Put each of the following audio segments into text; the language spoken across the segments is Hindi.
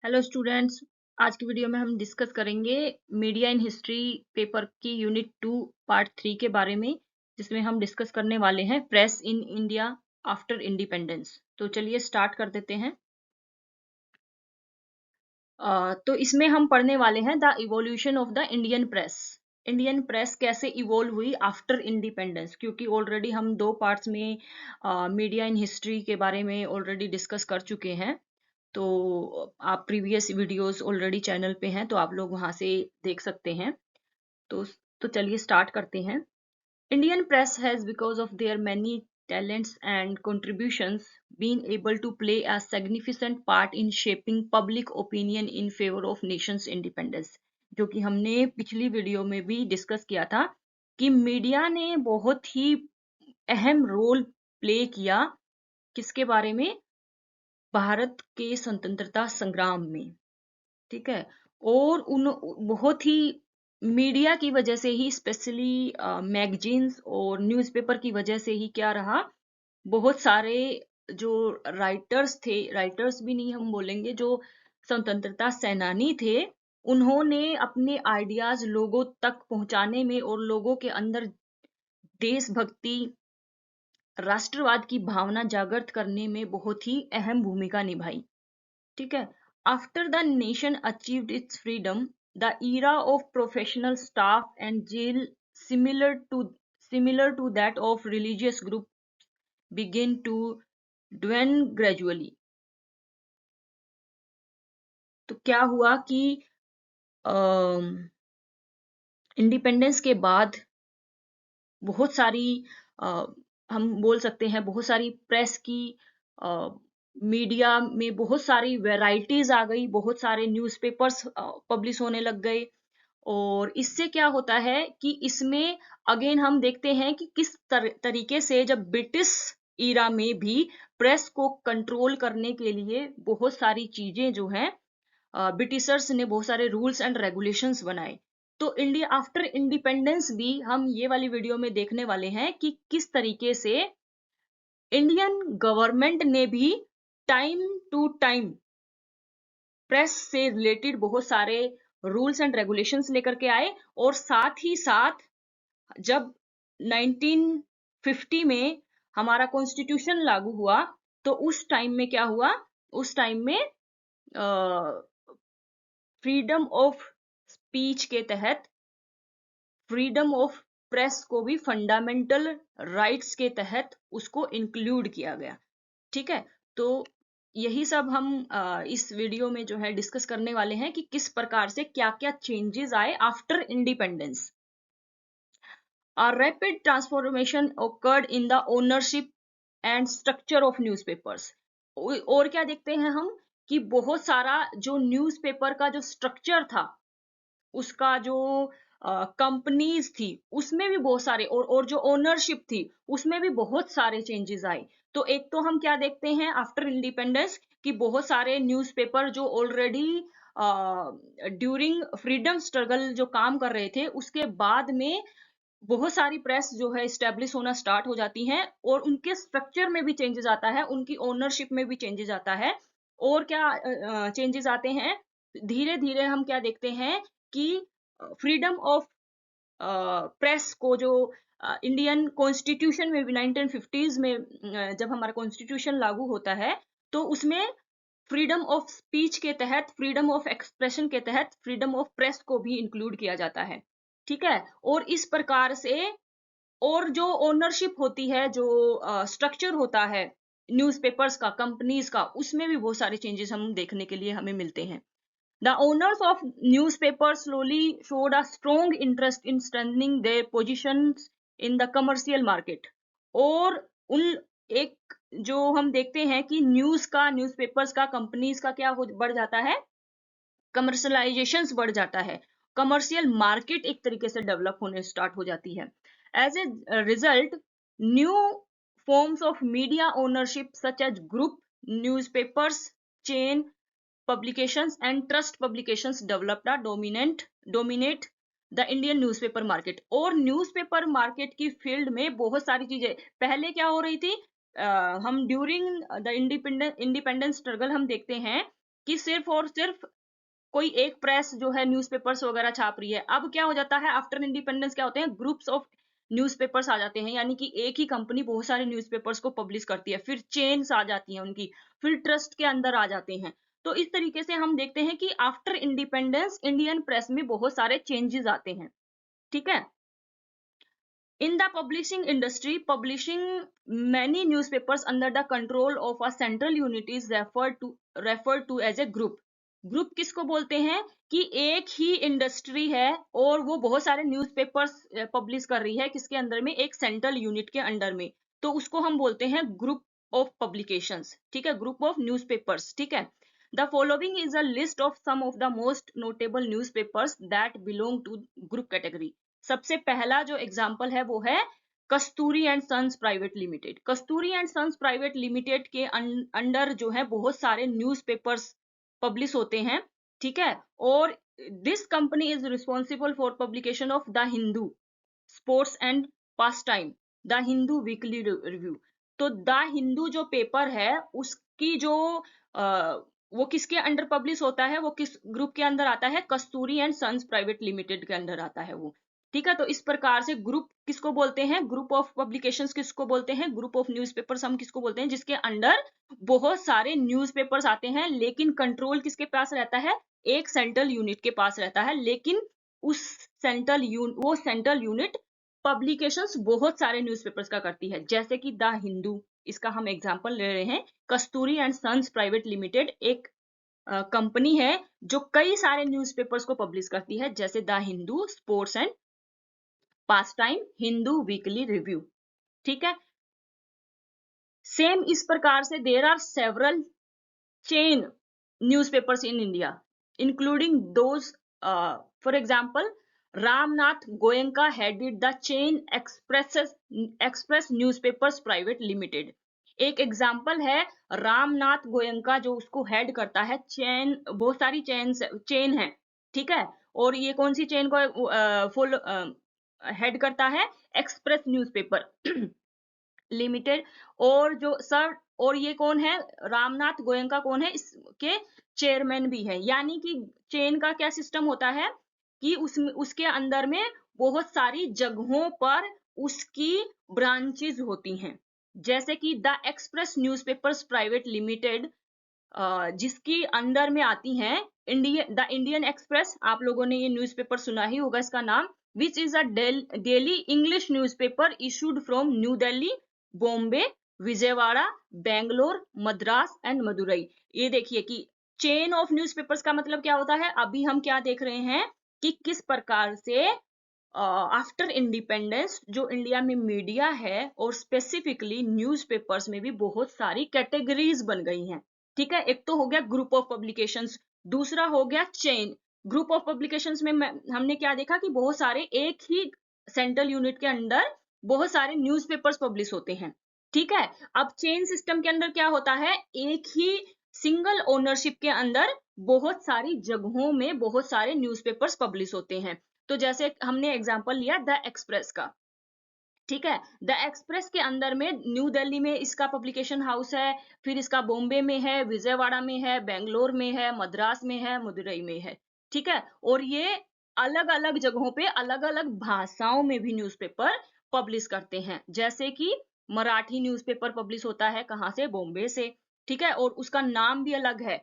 Hello students. आज की वीडियो में हम डिस्कस करेंगे मीडिया इन हिस्ट्री पेपर की यूनिट 2 पार्ट 3 के बारे में, जिसमें हम डिस्कस करने वाले हैं press in India after independence. तो चलिए स्टार्ट कर देते हैं। तो इसमें हम पढ़ने वाले हैं the evolution of the Indian press. Indian press कैसे इवोल्व हुई आफ्टर इंडिपेंडेंस, क्योंकि ऑलरेडी हम 2 पार्ट्स में मीडिया इन हिस्ट्री के बारे में ऑलरेडी डिस्कस कर चुके हैं। तो आप प्रीवियस वीडियोस ऑलरेडी चैनल पे हैं, तो आप लोग वहां से देख सकते हैं। तो तो चलिए स्टार्ट करते हैं। Indian press has, because of their many talents and contributions, been able to play a significant part in shaping public opinion in favor of nation's independence। जो कि हमने पिछली वीडियो में भी डिस्कस किया था कि मीडिया ने बहुत ही अहम रोल प्ले किया किसके बारे में, भारत के स्वतंत्रता संग्राम में। ठीक है। और उन बहुत ही मीडिया की वजह से ही, स्पेशली मैगजीन्स और न्यूज़पेपर की वजह से ही क्या रहा, बहुत सारे जो राइटर्स थे, राइटर्स भी नहीं हम बोलेंगे, जो स्वतंत्रता सेनानी थे, उन्होंने अपने आइडियाज लोगों तक पहुंचाने में और लोगों के अंदर देशभक्ति, राष्ट्रवाद की भावना जागृत करने में बहुत ही अहम भूमिका निभाई। ठीक है। After the nation achieved it's freedom, the era of professional staff and jail, similar to similar to that of religious group, begin to dwindle gradually। तो क्या हुआ कि इंडिपेंडेंस के बाद बहुत सारी अ, हम बोल सकते हैं बहुत सारी प्रेस की, मीडिया में बहुत सारी वैरायटीज आ गई, बहुत सारे न्यूज़पेपर्स पब्लिश होने लग गए। और इससे क्या होता है कि इसमें अगेन हम देखते हैं कि किस तरीके से जब ब्रिटिश ईरा में भी प्रेस को कंट्रोल करने के लिए बहुत सारी चीजें जो हैं, ब्रिटिशर्स ने बहुत सारे रूल्स एंड रेगुलेशंस बनाए। तो इंडिया आफ्टर इंडिपेंडेंस भी हम ये वाली वीडियो में देखने वाले हैं कि किस तरीके से इंडियन गवर्नमेंट ने भी टाइम टू टाइम प्रेस से रिलेटेड बहुत सारे रूल्स एंड रेगुलेशंस लेकर के आए। और साथ ही साथ जब 1950 में हमारा कॉन्स्टिट्यूशन लागू हुआ, तो उस टाइम में क्या हुआ, उस टाइम में फ्रीडम ऑफ स्पीच के तहत, फ्रीडम ऑफ प्रेस को भी फंडामेंटल राइट्स के तहत उसको इंक्लूड किया गया। ठीक है। तो यही सब हम इस वीडियो में जो है डिस्कस करने वाले हैं कि किस प्रकार से क्या क्या चेंजेस आए after independence. A rapid transformation occurred in the ownership and structure of newspapers। और क्या देखते हैं हम कि बहुत सारा जो न्यूज़पेपर का जो स्ट्रक्चर था, उसका जो कंपनीज थी, उसमें भी बहुत सारे, और जो ओनरशिप थी उसमें भी बहुत सारे चेंजेस आए। तो एक तो हम क्या देखते हैं आफ्टर इंडिपेंडेंस कि बहुत सारे न्यूज़पेपर जो ऑलरेडी ड्यूरिंग फ्रीडम स्ट्रगल जो काम कर रहे थे, उसके बाद में बहुत सारी प्रेस जो है स्टेब्लिश होना स्टार्ट हो जाती हैं, और उनके स्ट्रक्चर में भी चेंजेस आता है, उनकी ओनरशिप में भी चेंजेस आता है। और क्या चेंजेस आते हैं, धीरे धीरे हम क्या देखते हैं कि फ्रीडम ऑफ प्रेस को जो इंडियन कॉन्स्टिट्यूशन में भी 1950s में जब हमारा कॉन्स्टिट्यूशन लागू होता है, तो उसमें फ्रीडम ऑफ स्पीच के तहत, फ्रीडम ऑफ एक्सप्रेशन के तहत फ्रीडम ऑफ प्रेस को भी इंक्लूड किया जाता है। ठीक है। और इस प्रकार से, और जो ओनरशिप होती है, जो स्ट्रक्चर होता है न्यूज़पेपर्स का, कंपनीज का, उसमें भी बहुत सारे चेंजेस हम देखने के लिए हमें मिलते हैं। The owners of newspapers slowly showed a strong interest in strengthening their positions in the commercial market। और उन एक जो हम देखते हैं कि न्यूज़पेपर्स का, कंपनीज का क्या बढ़ जाता है, कमर्शलाइजेशन बढ़ जाता है, कमर्शियल मार्केट एक तरीके से डेवलप होने स्टार्ट हो जाती है। As a result, new forms of media ownership such as group newspapers, chain publications and trust publications developed a dominate the Indian newspaper market. और न्यूज़पेपर मार्केट की फील्ड में बहुत सारी चीजें पहले क्या हो रही थी, हम ड्यूरिंग द इंडिपेंडेंस स्ट्रगल हम देखते हैं कि सिर्फ और सिर्फ कोई एक प्रेस जो है न्यूज़पेपर्स वगैरह छाप रही है। अब क्या हो जाता है, आफ्टर इंडिपेंडेंस क्या होते हैं, ग्रुप्स ऑफ न्यूज़पेपर्स आ जाते हैं, यानी कि एक ही कंपनी बहुत सारे न्यूज़पेपर्स को पब्लिश करती है, फिर चेन्स आ जाती हैं उनकी, फिर ट्रस्ट के अंदर आ जाते हैं। तो इस तरीके से हम देखते हैं कि आफ्टर इंडिपेंडेंस इंडियन प्रेस में बहुत सारे चेंजेस आते हैं। ठीक है। In the publishing industry, publishing many newspapers under the control of a central unit is referred to as a group. Group किसको बोलते हैं कि एक ही इंडस्ट्री है और वो बहुत सारे न्यूज़पेपर्स पब्लिश कर रही है, किसके अंदर में, एक सेंट्रल यूनिट के अंडर में, तो उसको हम बोलते हैं ग्रुप ऑफ पब्लिकेशंस। ठीक है, ग्रुप ऑफ न्यूज़पेपर्स। ठीक है। The following is a list of some of the most notable newspapers that belong to group category. सबसे पहला जो एग्जाम्पल है वो है Kasturi and sons private limited. Kasturi and sons private limited के अंडर जो है बहुत सारे न्यूज़पेपर्स पब्लिश होते हैं। ठीक है। और this company is responsible for publication of the Hindu, sports and pass time, the Hindu weekly review. तो द हिंदू जो पेपर है उसकी जो वो किसके अंडर पब्लिश होता है, वो किस ग्रुप के अंदर आता है, Kasturi and sons private limited के अंदर आता है वो। ठीक है। तो इस प्रकार से ग्रुप किसको बोलते हैं, ग्रुप ऑफ पब्लिकेशंस किसको बोलते हैं, ग्रुप ऑफ न्यूज़पेपर्स हम किसको बोलते हैं, जिसके अंडर बहुत सारे न्यूज़पेपर्स आते हैं, लेकिन कंट्रोल किसके पास रहता है, एक सेंट्रल यूनिट के पास रहता है, लेकिन उस वो सेंट्रल यूनिट पब्लिकेशंस बहुत सारे न्यूज़पेपर्स का करती है, जैसे कि द हिंदू, इसका हम एग्जांपल ले रहे हैं। कस्तूरी एंड सन्स प्राइवेट लिमिटेड एक कंपनी है जो कई सारे न्यूज़पेपर्स को पब्लिश करती है, जैसे the Hindu, sports and pastime, Hindu weekly review. ठीक है। सेम इस प्रकार से there are several chain newspapers in India including those, for example Ramnath Goenka headed the chain Express Newspapers Private Limited. एक एग्जांपल है रामनाथ गोयंका जो उसको हेड करता है, चेन बहुत सारी चेन है। ठीक है। और ये कौन सी चेन को फुल हेड करता है, एक्सप्रेस न्यूज़पेपर लिमिटेड। और जो सर, और ये कौन है, रामनाथ गोयंका कौन है, इसके चेयरमैन भी है। यानी कि चेन का क्या सिस्टम होता है कि उसके अंदर में बहुत सारी जगहों पर उसकी ब्रांचेस होती हैं, जैसे कि the express Newspapers Private limited जिसकी अंडर में आती हैं द इंडियन एक्सप्रेस, आप लोगों ने ये न्यूज़पेपर सुना ही होगा इसका नाम, which is a daily English newspaper issued from new Delhi, Bombay, Vijayawada, Bangalore, Madras and Madurai. ये देखिए कि चेन ऑफ न्यूज़पेपर्स का मतलब क्या होता है। अभी हम क्या देख रहे हैं कि किस प्रकार से आफ्टर इंडिपेंडेंस जो इंडिया में मीडिया है और स्पेसिफिकली न्यूज़पेपर्स में भी बहुत सारी कैटेगरीज बन गई हैं। ठीक है। एक तो हो गया ग्रुप ऑफ पब्लिकेशंस, दूसरा हो गया चेन। ग्रुप ऑफ पब्लिकेशंस में हमने क्या देखा कि बहुत सारे एक ही सेंट्रल यूनिट के अंदर बहुत सारे न्यूज़पेपर्स पब्लिश होते हैं। ठीक है। अब चेन सिस्टम के अंदर क्या होता है, एक ही सिंगल ओनरशिप के अंदर बहुत सारी जगहों में बहुत सारे न्यूज़पेपर्स पब्लिश होते हैं। तो जैसे हमने एग्जांपल लिया द एक्सप्रेस का। ठीक है। द एक्सप्रेस के अंदर में न्यू दिल्ली में इसका पब्लिकेशन हाउस है, फिर इसका बॉम्बे में है, विजयवाड़ा में है, बेंगलोर में है, मद्रास में है, मदुरई में है। ठीक है। और ये अलग अलग जगहों पे अलग अलग भाषाओं में भी न्यूज़पेपर पब्लिश करते हैं, जैसे कि मराठी न्यूज़पेपर पब्लिश होता है, कहाँ से, बॉम्बे से। ठीक है। और उसका नाम भी अलग है,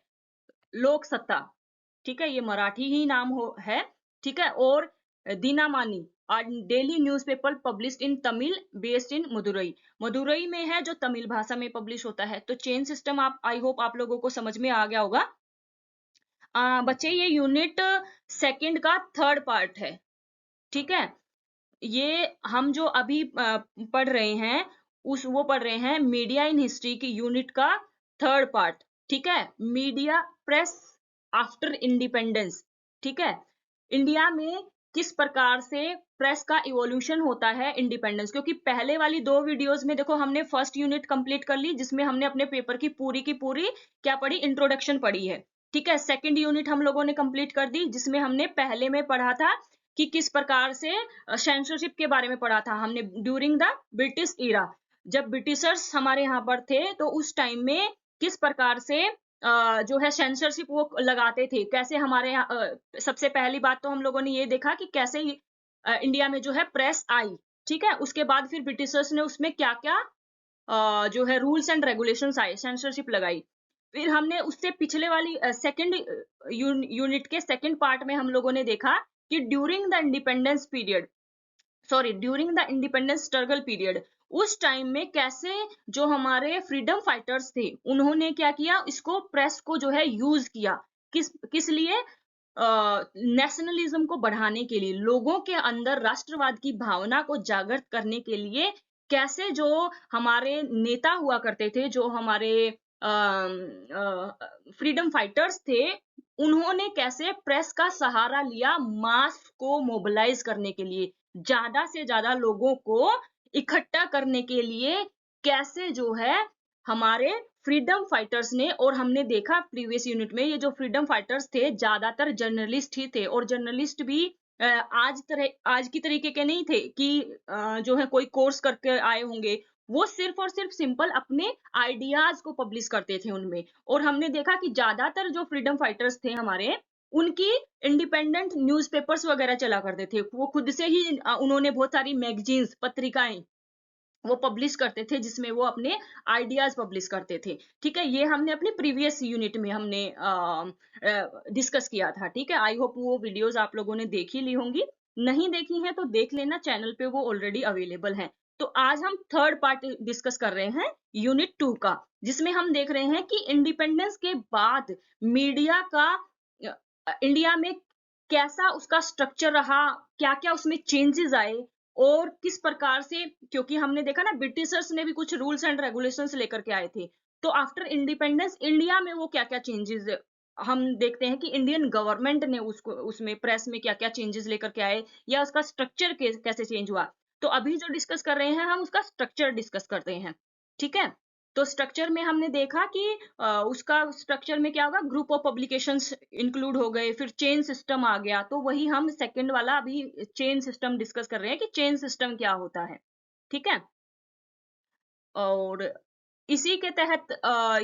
लोक सत्ता। ठीक है। ये मराठी ही नाम है। ठीक है। और Dinamani daily newspaper published in Tamil, based in Madurai, Madurai में है जो तमिल भाषा में पब्लिश होता है। तो चेन सिस्टम आप, आई होप आप लोगों को समझ में आ गया होगा। बच्चे ये यूनिट सेकंड का थर्ड पार्ट है। ठीक है। ये हम जो अभी पढ़ रहे हैं वो पढ़ रहे हैं मीडिया इन हिस्ट्री की यूनिट का थर्ड पार्ट। ठीक है। Media press after independence. ठीक है। इंडिया में किस प्रकार से प्रेस का इवोल्यूशन होता है इंडिपेंडेंस, क्योंकि पहले वाली 2 वीडियोस में देखो हमने फर्स्ट यूनिट कंप्लीट कर ली, जिसमें हमने अपने पेपर की पूरी क्या पढ़ी, इंट्रोडक्शन पढ़ी है। ठीक है। सेकंड यूनिट हम लोगों ने कंप्लीट कर दी, जिसमें हमने पहले में पढ़ा था कि किस प्रकार से सेंसरशिप के बारे में पढ़ा था हमने ड्यूरिंग द ब्रिटिश इरा, जब ब्रिटिशर्स हमारे यहाँ पर थे तो उस टाइम में किस प्रकार से जो है सेंसरशिप वो लगाते थे, कैसे हमारे सबसे पहली बात तो हम लोगों ने ये देखा कि कैसे इंडिया में जो है प्रेस आई, ठीक है। उसके बाद फिर ब्रिटिशर्स ने उसमें क्या क्या जो है रूल्स एंड रेगुलेशंस आए, सेंसरशिप लगाई। फिर हमने उससे पिछले वाली सेकंड यूनिट के सेकंड पार्ट में हम लोगों ने देखा कि during the independence struggle period, उस टाइम में कैसे जो हमारे फ्रीडम फाइटर्स थे उन्होंने क्या किया, इसको प्रेस को जो है यूज किया, किस लिए, नेशनलिज्म को बढ़ाने के लिए, लोगों के अंदर राष्ट्रवाद की भावना को जागृत करने के लिए, कैसे जो हमारे नेता हुआ करते थे, जो हमारे फ्रीडम फाइटर्स थे, उन्होंने कैसे प्रेस का सहारा लिया मास को मोबिलाइज करने के लिए, ज्यादा से ज्यादा लोगों को इकट्ठा करने के लिए, कैसे जो है हमारे फ्रीडम फाइटर्स ने, और हमने देखा प्रीवियस यूनिट में ये जो फ्रीडम फाइटर्स थे ज्यादातर जर्नलिस्ट ही थे, और जर्नलिस्ट भी आज की तरीके के नहीं थे कि जो है कोई कोर्स करके आए होंगे, वो सिर्फ और सिर्फ सिंपल अपने आइडियाज को पब्लिश करते थे उनमें। और हमने देखा कि ज्यादातर जो फ्रीडम फाइटर्स थे हमारे, उनकी इंडिपेंडेंट न्यूज़पेपर्स वगैरह चला करते थे, वो खुद से ही उन्होंने बहुत सारी मैगजीन्स, पत्रिकाएं वो पब्लिश करते थे, जिसमें वो अपने आइडियाज पब्लिश करते थे, ठीक है। ये हमने अपनी प्रीवियस यूनिट में हमने डिस्कस किया था, ठीक है। आई होप वो वीडियोस आप लोगों ने देख ही ली होंगी, नहीं देखी हैं तो देख लेना, चैनल पे वो ऑलरेडी अवेलेबल है। तो आज हम थर्ड पार्ट डिस्कस कर रहे हैं यूनिट 2 का, जिसमें हम देख रहे हैं कि इंडिपेंडेंस के बाद मीडिया का इंडिया में कैसा उसका स्ट्रक्चर रहा, क्या क्या उसमें चेंजेस आए, और किस प्रकार से, क्योंकि हमने देखा ना ब्रिटिशर्स ने भी कुछ रूल्स एंड रेगुलेशंस लेकर के आए थे, तो आफ्टर इंडिपेंडेंस इंडिया में वो क्या क्या चेंजेस हम देखते हैं कि इंडियन गवर्नमेंट ने उसको, उसमें प्रेस में क्या क्या चेंजेस लेकर के आए, या उसका स्ट्रक्चर कैसे चेंज हुआ। तो अभी जो डिस्कस कर रहे हैं हम उसका स्ट्रक्चर डिस्कस करते हैं, ठीक है। तो स्ट्रक्चर में हमने देखा कि उसका स्ट्रक्चर में क्या होगा, ग्रुप ऑफ पब्लिकेशंस इंक्लूड हो गए, फिर चेन सिस्टम आ गया, तो वही हम सेकंड वाला अभी चेन सिस्टम डिस्कस कर रहे हैं कि चेन सिस्टम क्या होता है, ठीक है। और इसी के तहत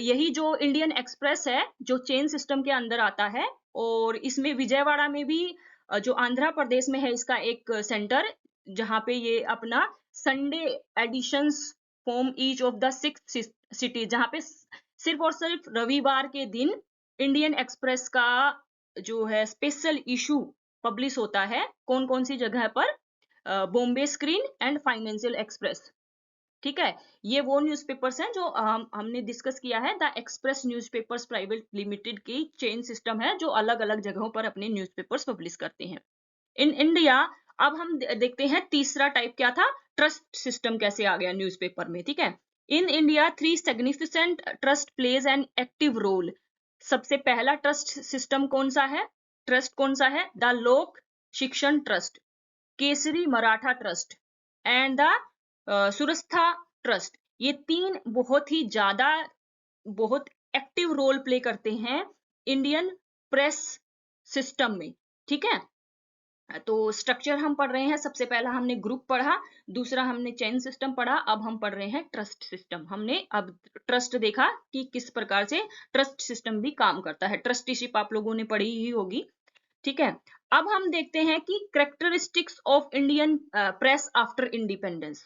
यही जो इंडियन एक्सप्रेस है जो चेन सिस्टम के अंदर आता है, और इसमें विजयवाड़ा में भी जो आंध्र प्रदेश में है इसका एक सेंटर, जहां पे ये अपना Sunday editions form each of the 6 city, जहां पे सिर्फ और सिर्फ रविवार के दिन इंडियन एक्सप्रेस का जो है स्पेशल इशू पब्लिश होता है। कौन कौन सी जगह पर, Bombay screen and financial express, ठीक है। ये वो न्यूज़पेपर्स हैं जो हमने डिस्कस किया है, the express Newspapers Private limited की चेन सिस्टम है जो अलग अलग जगहों पर अपने न्यूज़पेपर्स पब्लिश करते हैं इन इंडिया। अब हम देखते हैं तीसरा टाइप क्या था, ट्रस्ट सिस्टम कैसे आ गया न्यूज़पेपर में, ठीक है। In India 3 significant trust plays an active role. सबसे पहला ट्रस्ट सिस्टम कौन सा है, ट्रस्ट कौन सा है, द लोक शिक्षण trust, Kesari Maratha trust and the सुरक्षा ट्रस्ट। ये 3 बहुत ही ज्यादा, बहुत एक्टिव रोल प्ले करते हैं इंडियन प्रेस सिस्टम में, ठीक है। तो स्ट्रक्चर हम पढ़ रहे हैं, सबसे पहला हमने ग्रुप पढ़ा, दूसरा हमने चेन सिस्टम पढ़ा, अब हम पढ़ रहे हैं ट्रस्ट सिस्टम। हमने अब ट्रस्ट देखा कि किस प्रकार से ट्रस्ट सिस्टम भी काम करता है, ट्रस्टीशिप आप लोगों ने पढ़ी ही होगी, ठीक है। अब हम देखते हैं कि characteristics of Indian press after independence.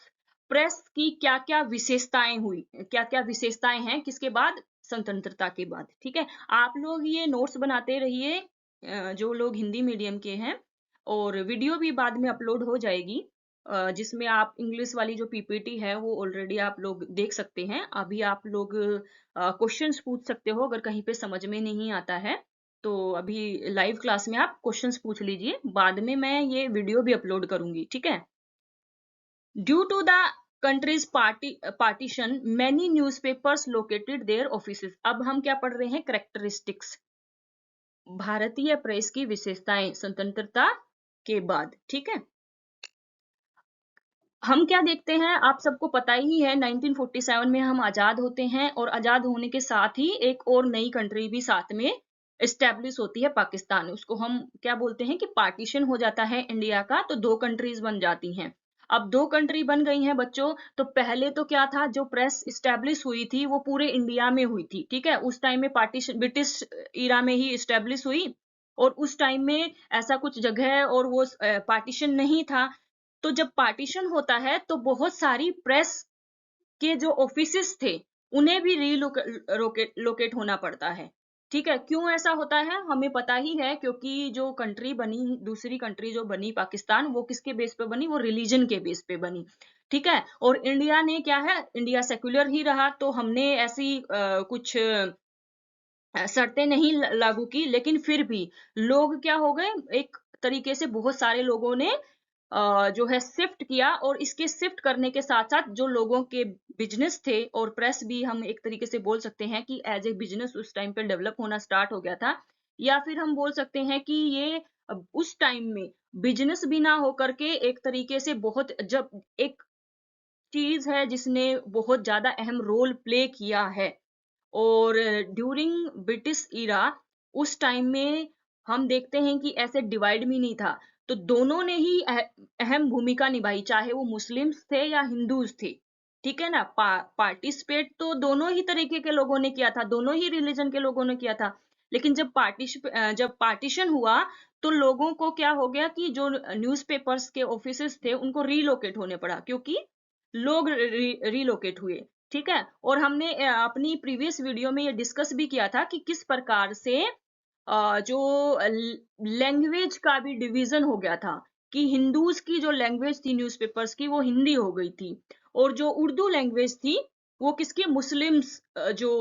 Press की क्या क्या विशेषताएं हुई, क्या क्या विशेषताएं हैं किसके बाद, स्वतंत्रता के बाद, ठीक है। आप लोग ये नोट्स बनाते रहिए, जो लोग हिंदी मीडियम के हैं, और वीडियो भी बाद में अपलोड हो जाएगी, जिसमें आप इंग्लिश वाली जो पीपीटी है वो ऑलरेडी आप लोग देख सकते हैं। अभी आप लोग क्वेश्चंस पूछ सकते हो अगर कहीं पे समझ में नहीं आता है, तो अभी लाइव क्लास में आप क्वेश्चंस पूछ लीजिए, बाद में मैं ये वीडियो भी अपलोड करूंगी, ठीक है। Due to the countries partition many newspapers located their offices. अब हम क्या पढ़ रहे हैं, कैरेक्टरिस्टिक्स, भारतीय प्रेस की विशेषताएं स्वतंत्रता के बाद, ठीक है। हम क्या देखते हैं, आप सबको पता ही है 1947 में हम आजाद होते हैं, और आजाद होने के साथ ही एक और नई कंट्री भी साथ में एस्टेब्लिश होती है, पाकिस्तान। उसको हम क्या बोलते हैं कि पार्टीशन हो जाता है इंडिया का, तो 2 कंट्रीज बन जाती हैं। अब 2 कंट्री बन गई हैं बच्चों, तो पहले तो क्या था, जो प्रेस इस्टेब्लिश हुई थी वो पूरे इंडिया में हुई थी, ठीक है? उस टाइम में पार्टीशन ब्रिटिश ईरा में ही इस्टेब्लिश हुई, और उस टाइम में ऐसा कुछ जगह और वो पार्टीशन नहीं था। तो जब पार्टीशन होता है तो बहुत सारी प्रेस के जो ऑफिसेस थे उन्हें भी लोकेट होना पड़ता है, ठीक है? क्यों ऐसा होता है हमें पता ही है, क्योंकि जो कंट्री बनी, दूसरी कंट्री जो बनी पाकिस्तान, वो किसके बेस पे बनी? वो रिलीजन के बेस पे बनी, ठीक है? और इंडिया ने क्या है, इंडिया सेक्युलर ही रहा, तो हमने ऐसी कुछ शर्तें नहीं लागू की, लेकिन फिर भी लोग क्या हो गए, एक तरीके से बहुत सारे लोगों ने जो है शिफ्ट किया, और इसके शिफ्ट करने के साथ साथ जो लोगों के बिजनेस थे, और प्रेस भी हम एक तरीके से बोल सकते हैं कि एज ए बिजनेस उस टाइम पे डेवलप होना स्टार्ट हो गया था, या फिर हम बोल सकते हैं कि ये उस टाइम में बिजनेस भी ना होकर के एक तरीके से बहुत, जब एक चीज है जिसने बहुत ज्यादा अहम रोल प्ले किया है, और ड्यूरिंग ब्रिटिश इरा उस टाइम में हम देखते हैं कि ऐसे डिवाइड भी नहीं था, तो दोनों ने ही अहम भूमिका निभाई, चाहे वो मुस्लिम्स थे या हिंदूज थे, ठीक है ना? पार्टिसिपेट तो दोनों ही तरीके के लोगों ने किया था, दोनों ही रिलीजन के लोगों ने किया था, लेकिन जब पार्टीशन हुआ तो लोगों को क्या हो गया कि जो न्यूज़पेपर्स के ऑफिसेस थे उनको रीलोकेट होने पड़ा, क्योंकि लोग रीलोकेट हुए, ठीक है? और हमने अपनी प्रीवियस वीडियो में ये डिस्कस भी किया था कि किस प्रकार से जो लैंग्वेज का भी डिवीजन हो गया था, कि हिंदूज की जो लैंग्वेज थी न्यूज़पेपर्स की, वो हिंदी हो गई थी, और जो उर्दू लैंग्वेज थी वो किसकी, मुस्लिम्स जो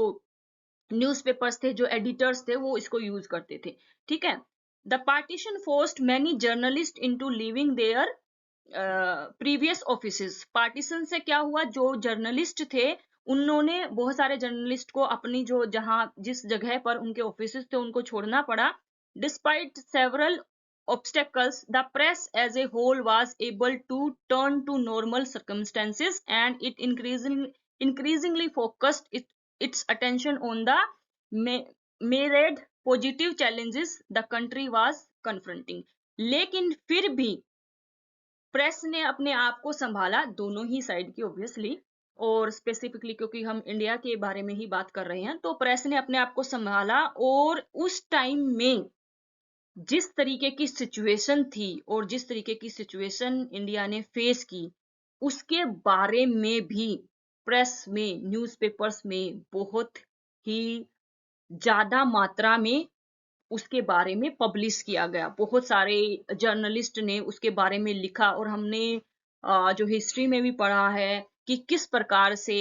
न्यूज़पेपर्स थे, जो एडिटर्स थे, वो इसको यूज करते थे, ठीक है? The partition forced many journalist into living there previous offices. Partition से क्या हुआ, जो जर्नलिस्ट थे उन्होंने, बहुत सारे जर्नलिस्ट को अपनी जो, जहां जिस जगह पर उनके ऑफिसेस थे उनको छोड़ना पड़ा। Despite several obstacles, the press as a whole was able to turn to normal circumstances, and it increasingly focused its attention on the myriad positive challenges the country was confronting। लेकिन फिर भी प्रेस ने अपने आप को संभाला, दोनों ही साइड की ऑब्वियसली, और स्पेसिफिकली क्योंकि हम इंडिया के बारे में ही बात कर रहे हैं, तो प्रेस ने अपने आप को संभाला, और उस टाइम में जिस तरीके की सिचुएशन थी, और जिस तरीके की सिचुएशन इंडिया ने फेस की, उसके बारे में भी प्रेस में, न्यूज़पेपर्स में बहुत ही ज्यादा मात्रा में उसके बारे में पब्लिश किया गया। बहुत सारे जर्नलिस्ट ने उसके बारे में लिखा, और हमने जो हिस्ट्री में भी पढ़ा है कि किस प्रकार से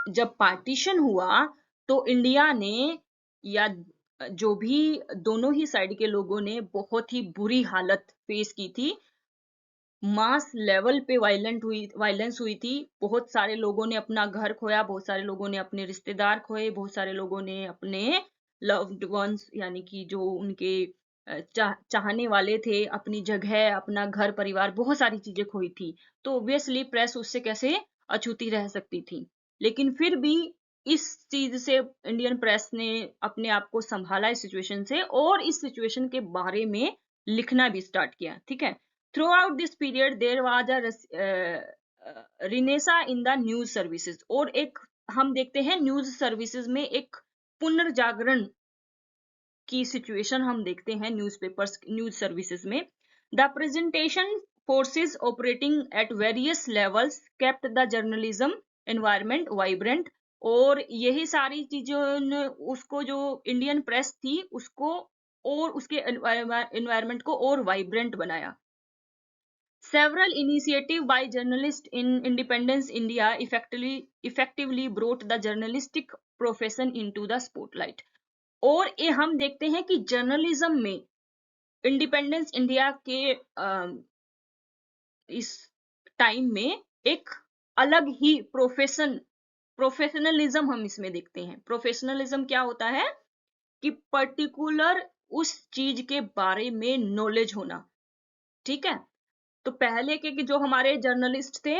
जब पार्टीशन हुआ तो इंडिया ने, या जो भी दोनों ही साइड के लोगों ने, बहुत ही बुरी हालत फेस की थी। मास लेवल पे वायलेंस हुई थी। बहुत सारे लोगों ने अपना घर खोया, बहुत सारे लोगों ने अपने रिश्तेदार खोए, बहुत सारे लोगों ने अपने लव्ड वंस, यानी कि जो उनके चाहने वाले थे, अपनी जगह, अपना घर परिवार, बहुत सारी चीजें खोई थी। तो ऑब्वियसली प्रेस उससे कैसे अछूती रह सकती थी, लेकिन फिर भी इस चीज से इंडियन प्रेस ने अपने आप को संभाला इस सिचुएशन से, और इस सिचुएशन के बारे में लिखना भी स्टार्ट किया, ठीक है? Throughout this period, there was a renaissance in the news services, और एक हम देखते हैं न्यूज सर्विसेज में एक पुनर्जागरण की सिचुएशन हम देखते हैं न्यूज़पेपर्स, न्यूज सर्विसेज में। The presentation forces operating at various levels kept the journalism environment vibrant, और यही सारी चीजों ने उसको, जो इंडियन प्रेस थी उसको, और उसके एनवायरनमेंट को और वाइब्रेंट बनाया। Several initiatives by journalists in independence India effectively brought the journalistic profession into the spotlight। और ये हम देखते हैं कि जर्नलिज्म में इंडिपेंडेंस इंडिया के इस टाइम में एक अलग ही प्रोफेशनलिज्म हम इसमें देखते हैं। प्रोफेशनलिज्म क्या होता है कि पर्टिकुलर उस चीज के बारे में नॉलेज होना, ठीक है? तो पहले के जो हमारे जर्नलिस्ट थे,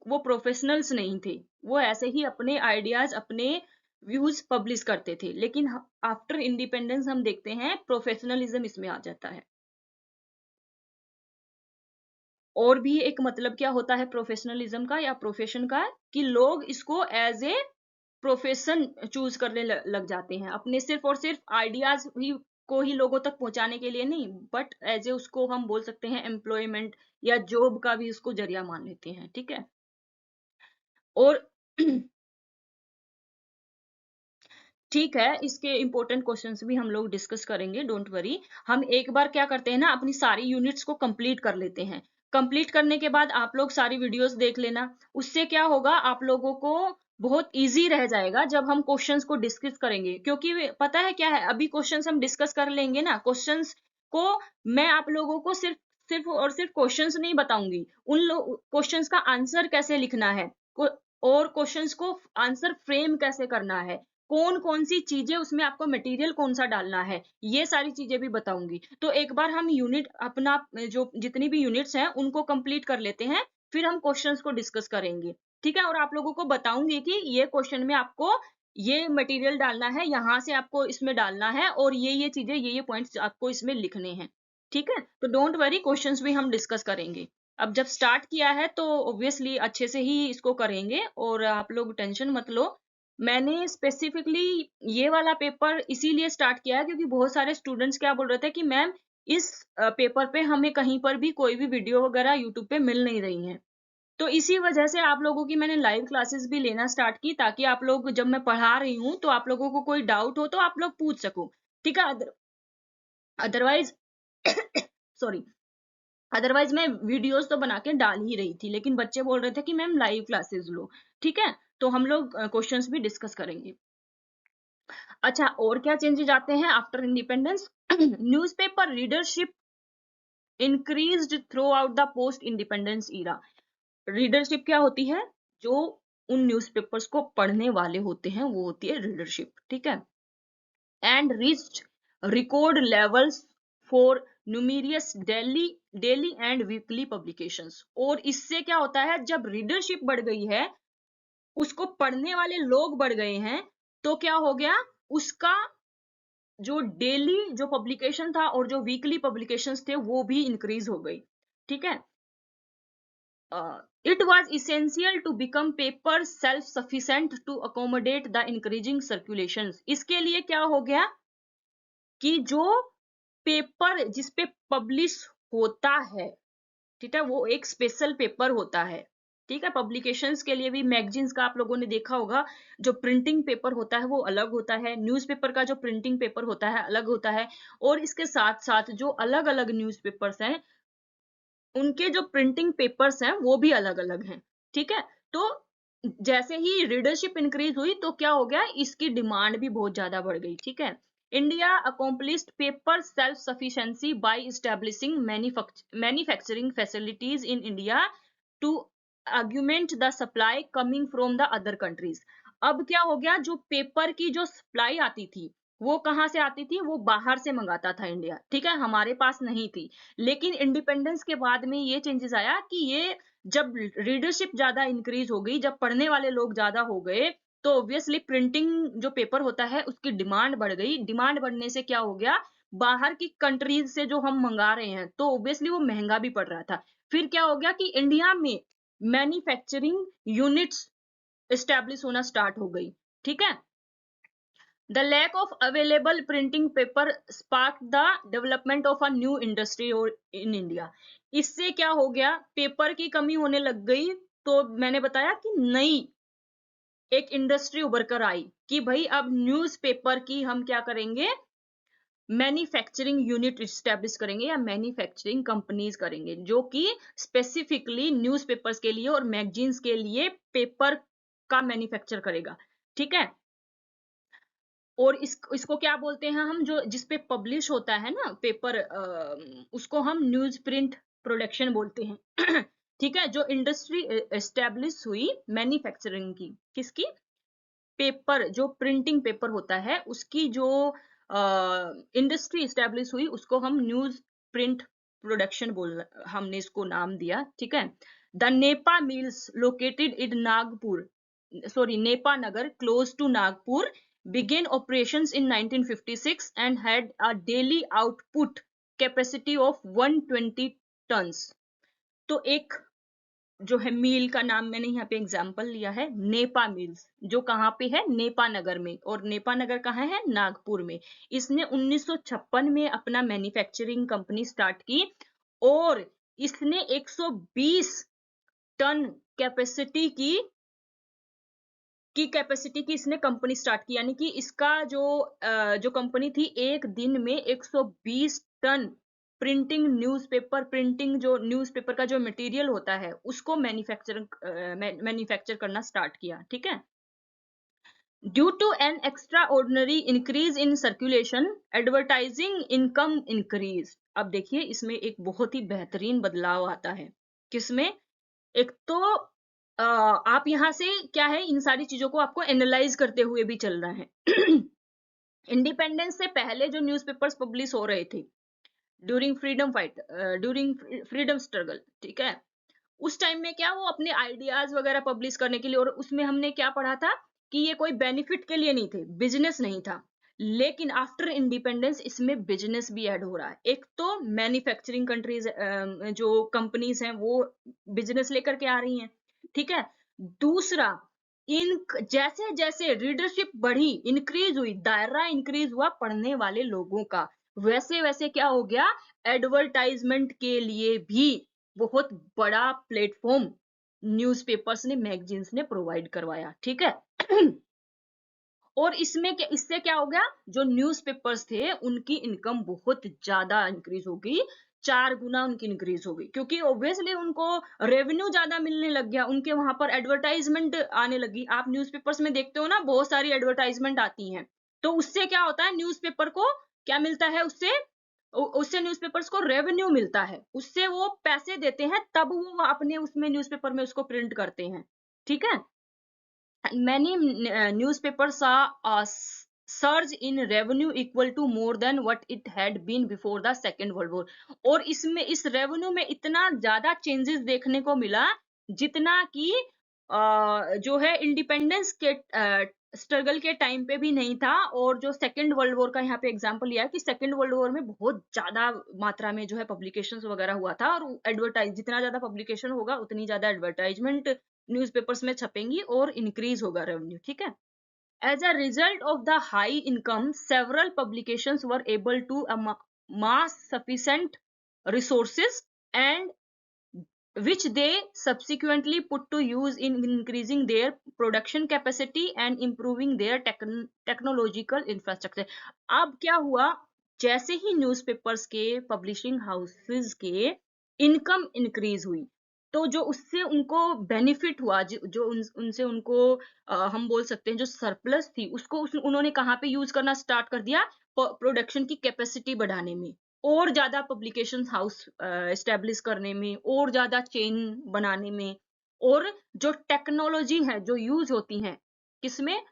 वो प्रोफेशनल्स नहीं थे, वो ऐसे ही अपने आइडियाज, अपने व्यूज पब्लिश करते थे, लेकिन आफ्टर इंडिपेंडेंस हम देखते हैं प्रोफेशनलिज्म इसमें आ जाता है। और भी एक मतलब क्या होता है प्रोफेशनलिज्म का या प्रोफेशन का, कि लोग इसको एज ए प्रोफेशन चूज करने लग जाते हैं, अपने सिर्फ और सिर्फ आइडियाज ही को ही लोगों तक पहुंचाने के लिए नहीं, बट एज ए उसको हम बोल सकते हैं एम्प्लॉयमेंट या जॉब का भी उसको जरिया मान लेते हैं। ठीक है, और ठीक है, इसके इंपॉर्टेंट क्वेश्चंस भी हम लोग डिस्कस करेंगे, डोंट वरी। हम एक बार क्या करते हैं ना, अपनी सारी यूनिट्स को कंप्लीट कर लेते हैं। कंप्लीट करने के बाद आप लोग सारी वीडियोस देख लेना, उससे क्या होगा, आप लोगों को बहुत इजी रह जाएगा जब हम क्वेश्चंस को डिस्कस करेंगे। क्योंकि पता है क्या है, अभी क्वेश्चंस हम डिस्कस कर लेंगे ना, क्वेश्चंस को मैं आप लोगों को सिर्फ सिर्फ और सिर्फ क्वेश्चंस नहीं बताऊंगी, उन क्वेश्चंस का आंसर कैसे लिखना है, और क्वेश्चंस को आंसर फ्रेम कैसे करना है, कौन कौन सी चीजें उसमें आपको मटेरियल कौन सा डालना है, ये सारी चीजें भी बताऊंगी। तो एक बार हम यूनिट अपना जो जितनी भी यूनिट्स हैं उनको कंप्लीट कर लेते हैं, फिर हम क्वेश्चंस को डिस्कस करेंगे। ठीक है, और आप लोगों को बताऊंगी कि ये क्वेश्चन में आपको ये मटेरियल डालना है, यहाँ से आपको इसमें डालना है, और ये चीजें ये पॉइंट्स आपको इसमें लिखने हैं। ठीक है, तो डोंट वरी, क्वेश्चंस भी हम डिस्कस करेंगे। अब जब स्टार्ट किया है तो ऑब्वियसली अच्छे से ही इसको करेंगे, और आप लोग टेंशन मत लो। मैंने स्पेसिफिकली ये वाला पेपर इसीलिए स्टार्ट किया है क्योंकि बहुत सारे स्टूडेंट्स क्या बोल रहे थे कि मैम इस पेपर पे हमें कहीं पर भी कोई भी वीडियो वगैरह यूट्यूब पे मिल नहीं रही है। तो इसी वजह से आप लोगों की मैंने लाइव क्लासेस भी लेना स्टार्ट की, ताकि आप लोग जब मैं पढ़ा रही हूँ तो आप लोगों को कोई डाउट हो तो आप लोग पूछ सको। ठीक है, अदरवाइज सॉरी, अदरवाइज मैं वीडियोस तो बना के डाल ही रही थी, लेकिन बच्चे बोल रहे थे कि मैम लाइव क्लासेस लो। ठीक है, तो हम लोग क्वेश्चंस भी डिस्कस करेंगे। अच्छा, और क्या चेंजेस आते हैं after independence? Newspaper readership increased throughout the post independence era. Readership क्या होती है? जो उन न्यूज़पेपर्स को पढ़ने वाले होते हैं वो होती है रीडरशिप। ठीक है, and reached record levels for numerous daily and weekly publications. और इससे क्या होता है, जब रीडरशिप बढ़ गई है, उसको पढ़ने वाले लोग बढ़ गए हैं, तो क्या हो गया, उसका जो डेली जो पब्लिकेशन था और जो वीकली पब्लिकेशंस थे वो भी इंक्रीज हो गई। ठीक है, it was essential to become paper self sufficient to accommodate the increasing circulation. इसके लिए क्या हो गया कि जो पेपर जिसपे पब्लिश होता है, ठीक है, वो एक स्पेशल पेपर होता है। ठीक है, पब्लिकेशंस के लिए भी मैगजीन्स का आप लोगों ने देखा होगा, जो प्रिंटिंग पेपर होता है वो अलग होता है, न्यूज़पेपर का जो प्रिंटिंग पेपर होता है अलग होता है, और इसके साथ साथ जो अलग अलग न्यूज़पेपर्स हैं उनके जो प्रिंटिंग पेपर्स हैं वो भी अलग अलग हैं। ठीक है, तो जैसे ही रीडरशिप इंक्रीज हुई तो क्या हो गया, इसकी डिमांड भी बहुत ज्यादा बढ़ गई। ठीक है, India accomplished paper self sufficiency by establishing manufacturing facilities in India to augment the supply coming from the other countries. अब क्या हो गया, जो पेपर की जो सप्लाई आती थी वो कहाँ से आती थी, वो बाहर से मंगाता था इंडिया। ठीक है, हमारे पास नहीं थी। लेकिन इंडिपेंडेंस के बाद में ये चेंजेस आया कि ये जब रीडरशिप ज्यादा इंक्रीज हो गई, जब पढ़ने वाले लोग ज्यादा हो गए, तो ऑब्वियसली प्रिंटिंग जो पेपर होता है उसकी डिमांड बढ़ गई। डिमांड बढ़ने से क्या हो गया, बाहर की कंट्रीज से जो हम मंगा रहे हैं तो ऑब्वियसली वो महंगा भी पड़ रहा था। फिर क्या हो गया कि इंडिया में मैन्युफैक्चरिंग यूनिट्स एस्टेब्लिश होना स्टार्ट हो गई। ठीक है, The lack of available printing paper sparked the development of a new industry in India. इससे क्या हो गया, पेपर की कमी होने लग गई, तो मैंने बताया कि नई एक इंडस्ट्री उभर कर आई कि भाई अब न्यूज़पेपर की हम क्या करेंगे, मैन्युफैक्चरिंग यूनिट स्टैब्लिश करेंगे या मैन्युफैक्चरिंग कंपनीज करेंगे, जो कि स्पेसिफिकली न्यूज़पेपर्स के लिए और मैगजीन्स के लिए पेपर का मैन्युफैक्चर करेगा। ठीक है, और इसको क्या बोलते हैं हम, जो जिसपे पब्लिश होता है ना पेपर, उसको हम न्यूज प्रिंट प्रोडक्शन बोलते हैं। ठीक है, जो इंडस्ट्री एस्टेब्लिश हुई मैन्युफैक्चरिंग की, किसकी, पेपर जो प्रिंटिंग पेपर होता है उसकी जो इंडस्ट्री एस्टेब्लिश हुई, उसको हम न्यूज प्रिंट प्रोडक्शन हमने इसको नाम दिया। ठीक है, the Nipah mills located in Nagpur, Nipah Nagar close to Nagpur began operations in 1956 and had a daily output capacity of 120 tons. तो एक जो है मिल का नाम मैंने यहाँ पे एग्जांपल लिया है, नेपा मिल्स, जो कहाँ पे है, नेपा नगर में, और नेपा नगर कहाँ है, नागपुर में। इसने 1956 में अपना मैन्युफैक्चरिंग कंपनी स्टार्ट की और इसने 120 टन कैपेसिटी की कैपेसिटी की इसने कंपनी स्टार्ट की, यानी कि इसका जो कंपनी थी एक दिन में 120 टन प्रिंटिंग जो न्यूज़पेपर का जो मटेरियल होता है उसको मैन्युफैक्चर करना स्टार्ट किया। ठीक है। Due to an extraordinary increase in circulation, advertising income increase. अब देखिए इसमें एक बहुत ही बेहतरीन बदलाव आता है। किसमें? एक तो आप यहां से क्या है, इन सारी चीजों को आपको एनालाइज करते हुए भी चलना है। इंडिपेंडेंस से पहले जो न्यूज़पेपर्स पब्लिश हो रहे थे ड्यूरिंग फ्रीडम स्ट्रगल, ठीक है, उस टाइम में क्या वो अपने आइडियाज वगैरह पब्लिश करने के लिए, और उसमें हमने क्या पढ़ा था कि ये कोई बेनिफिट के लिए नहीं थे, बिजनेस नहीं था। लेकिन आफ्टर इंडिपेंडेंस इसमें बिजनेस भी ऐड हो रहा है। एक तो मैन्युफैक्चरिंग कंट्रीज जो कंपनीज हैं वो बिजनेस लेकर के आ रही हैं। ठीक है। दूसरा, इन जैसे जैसे रीडरशिप बढ़ी, इंक्रीज हुई, दायरा इंक्रीज हुआ पढ़ने वाले लोगों का, वैसे वैसे क्या हो गया, एडवर्टाइजमेंट के लिए भी बहुत बड़ा प्लेटफॉर्म न्यूज़पेपर्स ने, मैगजीन्स ने प्रोवाइड करवाया। ठीक है। और इससे क्या हो गया, जो न्यूज़पेपर्स थे उनकी इनकम बहुत ज्यादा इंक्रीज हो गई, 4 गुना उनकी इंक्रीज हो गई, क्योंकि ऑब्वियसली उनको रेवेन्यू ज्यादा मिलने लग गया, उनके वहां पर एडवर्टाइजमेंट आने लगी। आप न्यूज़पेपर्स में देखते हो ना, बहुत सारी एडवर्टाइजमेंट आती हैं, तो उससे क्या होता है, न्यूज़पेपर को क्या मिलता है, उससे न्यूज़पेपर्स को रेवेन्यू मिलता है, उससे वो पैसे देते हैं, तब वो अपने उसमें न्यूज़पेपर में उसको प्रिंट करते हैं। ठीक है। Many newspapers saw a surge in revenue equal to more than what it had been before the Second World War. और इस रेवेन्यू में इतना ज्यादा चेंजेस देखने को मिला जितना कि जो है इंडिपेंडेंस के स्ट्रगल के टाइम पे भी नहीं था। और जो सेकेंड वर्ल्ड वॉर का यहाँ पे एग्जांपल लिया है कि सेकेंड वर्ल्ड वॉर में बहुत ज्यादा मात्रा में जो है पब्लिकेशंस वगैरह हुआ था, और जितना ज्यादा पब्लिकेशन होगा उतनी ज्यादा एडवर्टाइजमेंट न्यूज़पेपर्स में छपेंगी और इंक्रीज होगा रेवेन्यू। ठीक है। As a result of the high income, several publications were able to mass sufficient resources and which they subsequently put to use in increasing their production capacity and improving their technological infrastructure. अब क्या हुआ, जैसे ही न्यूज़पेपर्स के पब्लिशिंग हाउसेस के इनकम इंक्रीज हुई, तो जो उससे उनको बेनिफिट हुआ, जो उनसे उनको हम बोल सकते हैं जो सरप्लस थी, उसको उन्होंने कहाँ पे यूज करना स्टार्ट कर दिया, प्रोडक्शन की कैपेसिटी बढ़ाने में, और ज्यादा पब्लिकेशन हाउस एस्टेब्लिश करने में, और ज्यादा चेन बनाने में, और जो टेक्नोलॉजी है जो यूज होती है किसमें,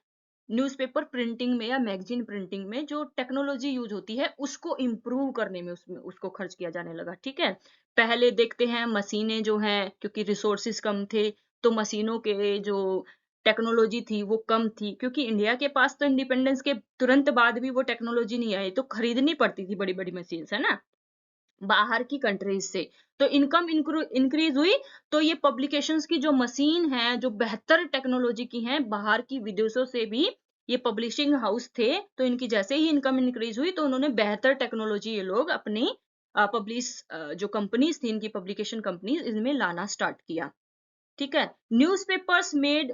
न्यूज़पेपर प्रिंटिंग में या मैगजीन प्रिंटिंग में, जो टेक्नोलॉजी यूज होती है उसको इम्प्रूव करने में उसमें उसको खर्च किया जाने लगा। ठीक है। पहले देखते हैं मशीनें जो हैं, क्योंकि रिसोर्सेज कम थे तो मशीनों के जो टेक्नोलॉजी थी वो कम थी, क्योंकि इंडिया के पास तो इंडिपेंडेंस के तुरंत बाद भी वो टेक्नोलॉजी नहीं आई, तो खरीदनी पड़ती थी बड़ी बड़ी मशीन, है ना, बाहर की कंट्रीज से। तो इनकम इंक्रीज हुई, तो ये पब्लिकेशंस की जो मशीन है जो बेहतर टेक्नोलॉजी की हैं, बाहर की विदेशों से भी ये पब्लिशिंग हाउस थे, तो इनकी जैसे ही इनकम इंक्रीज हुई तो उन्होंने बेहतर टेक्नोलॉजी ये लोग अपनी जो कंपनीज थी, इनकी पब्लिकेशन कंपनीज, इनमें लाना स्टार्ट किया। ठीक है। Newspapers made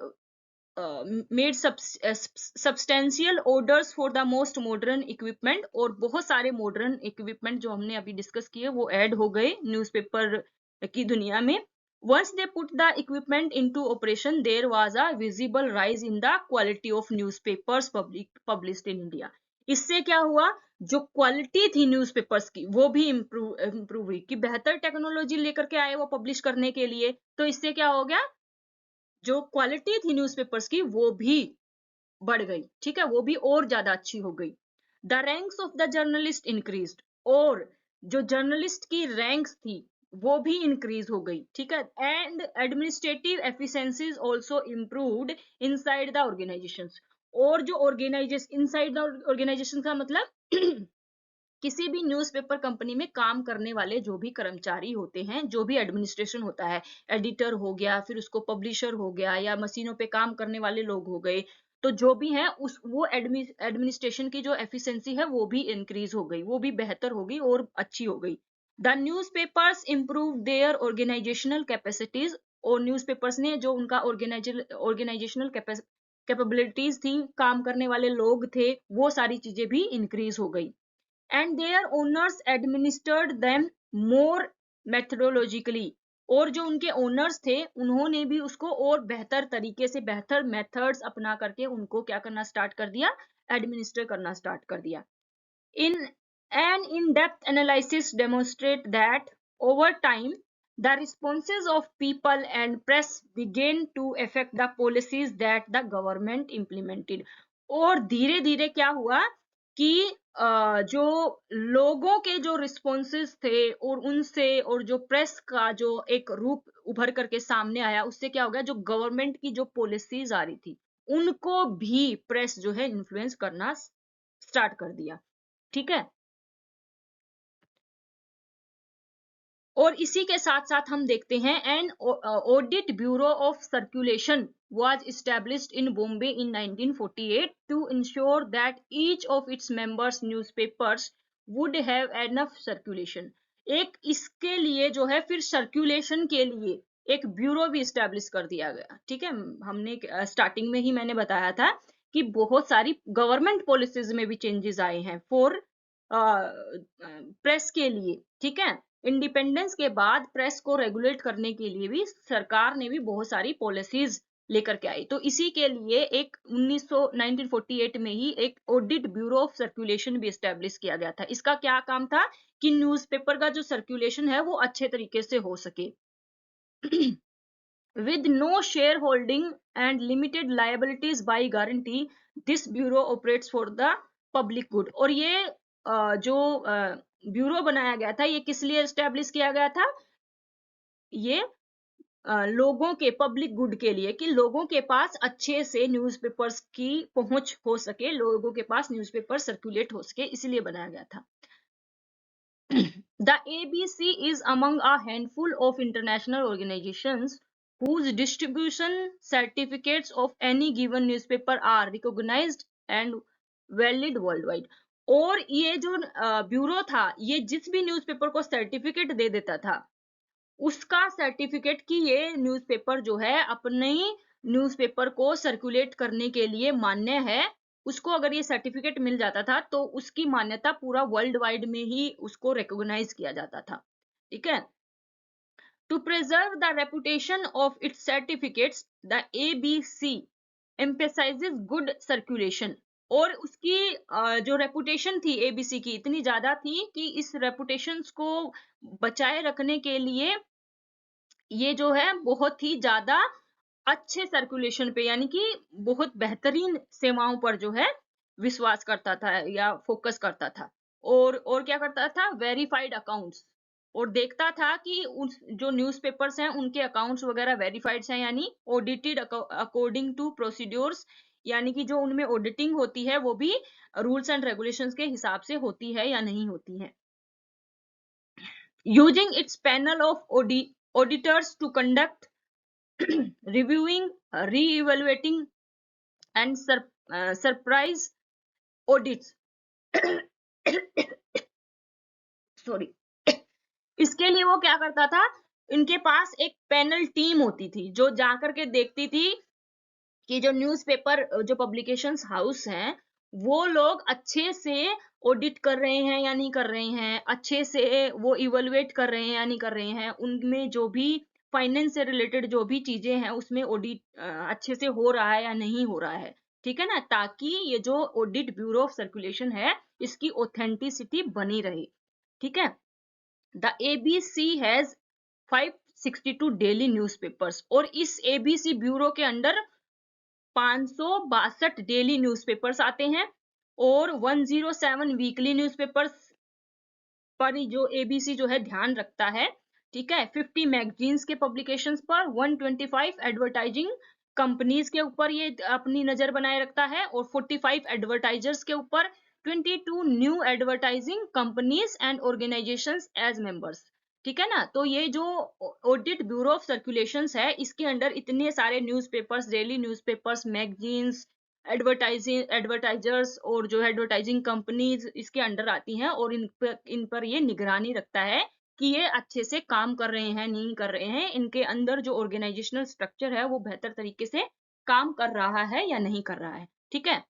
substantial orders for the most modern equipment, और बहुत सारे मॉडर्न इक्विपमेंट जो हमने अभी डिस्कस किए वो ऐड हो गए न्यूज़पेपर की दुनिया में। Once they put the equipment into operation, there was a visible rise in the quality of newspapers published in India. इससे क्या हुआ, जो क्वालिटी थी न्यूज़पेपर्स की वो भी इम्प्रूव हुई, कि बेहतर टेक्नोलॉजी लेकर के आए वो पब्लिश करने के लिए, तो इससे क्या हो गया, जो क्वालिटी थी न्यूज़पेपर्स की वो भी बढ़ गई। ठीक है, वो भी और ज्यादा अच्छी हो गई। The ranks of the journalist increased, और जो जर्नलिस्ट की रैंक्स थी वो भी इंक्रीज हो गई। ठीक है। And administrative efficiencies also improved inside the organisations, और जो ऑर्गेनाइजेशन इनसाइड द ऑर्गेनाइजेशन का मतलब किसी भी न्यूज़पेपर कंपनी में काम करने वाले जो भी कर्मचारी होते हैं, जो भी एडमिनिस्ट्रेशन होता है, एडिटर हो गया, फिर उसको पब्लिशर हो गया, या मशीनों पे काम करने वाले लोग हो गए, तो जो भी हैं उस वो एडमिनिस्ट्रेशन की जो एफिशिएंसी है वो भी इंक्रीज हो गई, वो भी बेहतर हो गई और अच्छी हो गई। The newspapers improve their organisational capacities, और न्यूज़पेपर्स ने जो उनका ऑर्गेनाइजेशनल कैपेबिलिटीज थी, काम करने वाले लोग थे, वो सारी चीजें भी इंक्रीज हो गई। And their owners administered them more methodologically, और जो उनके ओनर्स थे उन्होंने भी उसको और बेहतर तरीके से, बेहतर मेथड्स अपना करके उनको क्या करना स्टार्ट कर दिया, एडमिनिस्टर करना स्टार्ट कर दिया। In an in-depth analysis demonstrate that over time, the responses of people and press began to affect the policies that the government implemented. और धीरे धीरे क्या हुआ कि जो लोगों के जो रिस्पॉन्सेस थे और उनसे, और जो प्रेस का जो एक रूप उभर करके सामने आया, उससे क्या हो गया, जो गवर्नमेंट की जो पॉलिसीज आ रही थी उनको भी प्रेस जो है इन्फ्लुएंस करना स्टार्ट कर दिया। ठीक है, और इसी के साथ साथ हम देखते हैं an audit bureau of circulation was established in Bombay in 1948 to ensure that each of its members newspapers would have enough circulation। एक इसके लिए जो है फिर सर्कुलेशन के लिए एक ब्यूरो भी स्टैब्लिश कर दिया गया। ठीक है, हमने स्टार्टिंग में ही मैंने बताया था कि बहुत सारी गवर्नमेंट पॉलिसीज में भी चेंजेस आए हैं फॉर प्रेस के लिए। ठीक है, इंडिपेंडेंस के बाद प्रेस को रेगुलेट करने के लिए भी सरकार ने भी बहुत सारी पॉलिसीज लेकर के आई। तो इसी के लिए एक 1948 में ही एक ऑडिट ब्यूरो ऑफ सर्कुलेशन भी एस्टेब्लिश किया गया था। इसका क्या काम था कि न्यूज़पेपर का जो सर्कुलेशन है वो अच्छे तरीके से हो सके। With no shareholding and limited liabilities by guarantee, this bureau operates for the public good। और ये जो ब्यूरो बनाया गया था, ये किस लिए एस्टेब्लिश किया गया था, ये लोगों के पब्लिक गुड के लिए, कि लोगों के पास अच्छे से न्यूज़पेपर्स की पहुंच हो सके, लोगों के पास न्यूज़पेपर सर्कुलेट हो सके, इसलिए बनाया गया था। The ABC is among a handful of international organizations whose distribution certificates of any given newspaper are recognized and valid worldwide। और ये जो ब्यूरो था, ये जिस भी न्यूज़पेपर को सर्टिफिकेट दे देता था, उसका सर्टिफिकेट कि ये न्यूज़पेपर जो है अपने न्यूज़पेपर को सर्कुलेट करने के लिए मान्य है, उसको अगर ये सर्टिफिकेट मिल जाता था तो उसकी मान्यता पूरा वर्ल्ड वाइड में ही उसको रिकॉग्नाइज किया जाता था। ठीक है, to preserve the reputation of its certificates the ABC emphasizes good circulation. और उसकी जो रेपुटेशन थी ABC की इतनी ज्यादा थी कि इस रेपुटेशन को बचाए रखने के लिए ये जो है बहुत ही ज्यादा अच्छे सर्कुलेशन पे, यानी कि बहुत बेहतरीन सेवाओं पर जो है विश्वास करता था या फोकस करता था। और क्या करता था, वेरीफाइड अकाउंट्स, और देखता था कि उस जो न्यूज़पेपर्स हैं उनके अकाउंट्स वगैरह वेरीफाइड हैं, यानी ऑडिटेड अकॉर्डिंग टू प्रोसीड्योर्स, यानी कि जो उनमें ऑडिटिंग होती है वो भी रूल्स एंड रेगुलेशंस के हिसाब से होती है या नहीं होती है। Using its panel of auditors to conduct reviewing, re-evaluating and surprise audits। Sorry, इसके लिए वो क्या करता था, इनके पास एक पैनल टीम होती थी जो जाकर के देखती थी कि जो न्यूज़पेपर, जो पब्लिकेशंस हाउस हैं, वो लोग अच्छे से ऑडिट कर रहे हैं या नहीं कर रहे हैं, अच्छे से वो इवेलुएट कर रहे हैं या नहीं कर रहे हैं, उनमें जो भी फाइनेंस से रिलेटेड जो भी चीजें हैं उसमें ऑडिट अच्छे से हो रहा है या नहीं हो रहा है। ठीक है ना, ताकि ये जो ऑडिट ब्यूरो ऑफ सर्कुलेशन है इसकी ऑथेंटिसिटी बनी रहे। ठीक है, the ABC has 562 daily newspapers, और इस ABC ब्यूरो के अंडर 562 डेली न्यूज़पेपर्स आते हैं, और 107 वीकली न्यूज़पेपर्स पर जो ABC जो है ध्यान रखता है। ठीक है, 50 मैगजीन्स के पब्लिकेशंस पर, 125 एडवर्टाइजिंग कंपनीज के ऊपर ये अपनी नजर बनाए रखता है, और 45 एडवर्टाइजर्स के ऊपर, 22 new advertising companies and organisations as members. ठीक है ना, तो ये जो ऑडिट ब्यूरो ऑफ सर्कुलेशंस है, इसके अंडर इतने सारे newspapers, daily newspapers, magazines, advertisers और जो एडवर्टाइजिंग कंपनीज इसके अंडर आती हैं, और इन पर ये निगरानी रखता है कि ये अच्छे से काम कर रहे हैं नहीं कर रहे हैं, इनके अंदर जो ऑर्गेनाइजेशनल स्ट्रक्चर है वो बेहतर तरीके से काम कर रहा है या नहीं कर रहा है। ठीक है।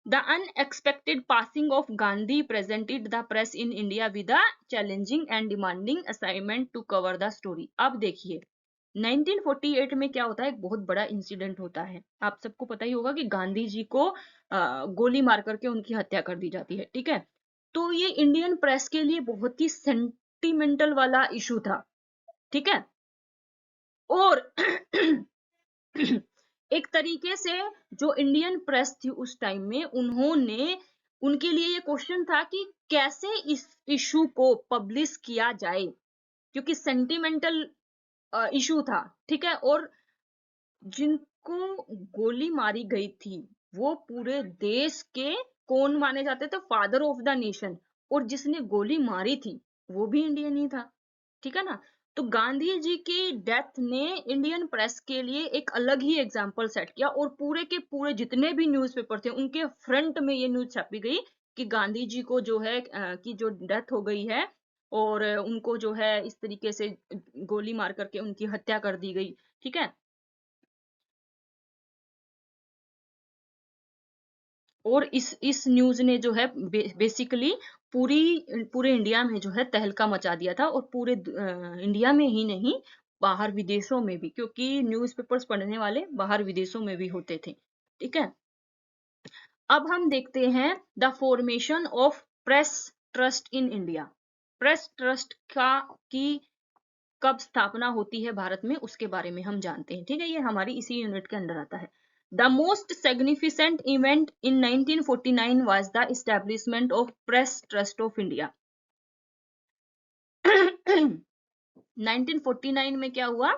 The unexpected passing of Gandhi presented the press in India with a challenging and demanding assignment to cover the story। अब देखिए 1948 में क्या होता है, एक बहुत बड़ा इंसिडेंट होता है। आप सबको पता ही होगा कि गांधी जी को गोली मार करके उनकी हत्या कर दी जाती है। ठीक है, तो ये इंडियन प्रेस के लिए बहुत ही सेंटिमेंटल वाला इशू था। ठीक है, और एक तरीके से जो इंडियन प्रेस थी उस टाइम में, उनके लिए ये क्वेश्चन था कि कैसे इस इशू को पब्लिश किया जाए, क्योंकि सेंटिमेंटल इशू था। ठीक है, और जिनको गोली मारी गई थी वो पूरे देश के कौन माने जाते थे, फादर ऑफ द नेशन, और जिसने गोली मारी थी वो भी इंडियन ही था। ठीक है ना, तो गांधी जी की डेथ ने इंडियन प्रेस के लिए एक अलग ही एग्जाम्पल सेट किया, और पूरे के पूरे जितने भी न्यूज़पेपर थे उनके फ्रंट में ये न्यूज छापी गई कि गांधी जी को जो है कि जो डेथ हो गई है, और उनको जो है इस तरीके से गोली मार करके उनकी हत्या कर दी गई। ठीक है, और इस न्यूज ने जो है बेसिकली पूरे इंडिया में जो है तहलका मचा दिया था, और पूरे इंडिया में ही नहीं, बाहर विदेशों में भी, क्योंकि न्यूज़पेपर्स पढ़ने वाले बाहर विदेशों में भी होते थे। ठीक है, अब हम देखते हैं the formation of press trust in India. Press trust की कब स्थापना होती है भारत में, उसके बारे में हम जानते हैं। ठीक है, ये हमारी इसी यूनिट के अंदर आता है। The most significant event in 1949 was the establishment of press trust of India. 1949 में क्या हुआ,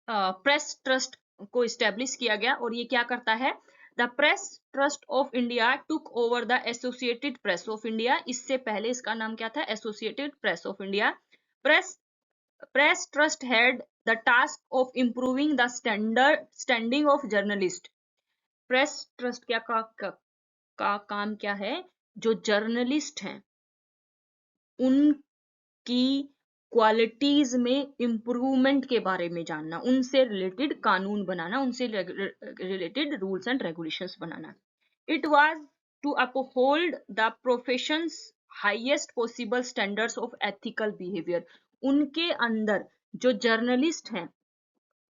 प्रेस ट्रस्ट को इस्टेब्लिश किया गया, और ये क्या करता है, the press trust of India took over the associated press of India. इससे पहले इसका नाम क्या था, associated press of India. Press trust had the task of improving the standing of journalist. Press trust का काम क्या है, जो जर्नलिस्ट हैं उनकी क्वालिटीज में इम्प्रूवमेंट के बारे में जानना, उनसे रिलेटेड कानून बनाना, उनसे रिलेटेड रूल्स एंड रेगुलेशंस बनाना। It was to uphold the profession's highest possible standards of ethical behaviour. उनके अंदर जो जर्नलिस्ट हैं,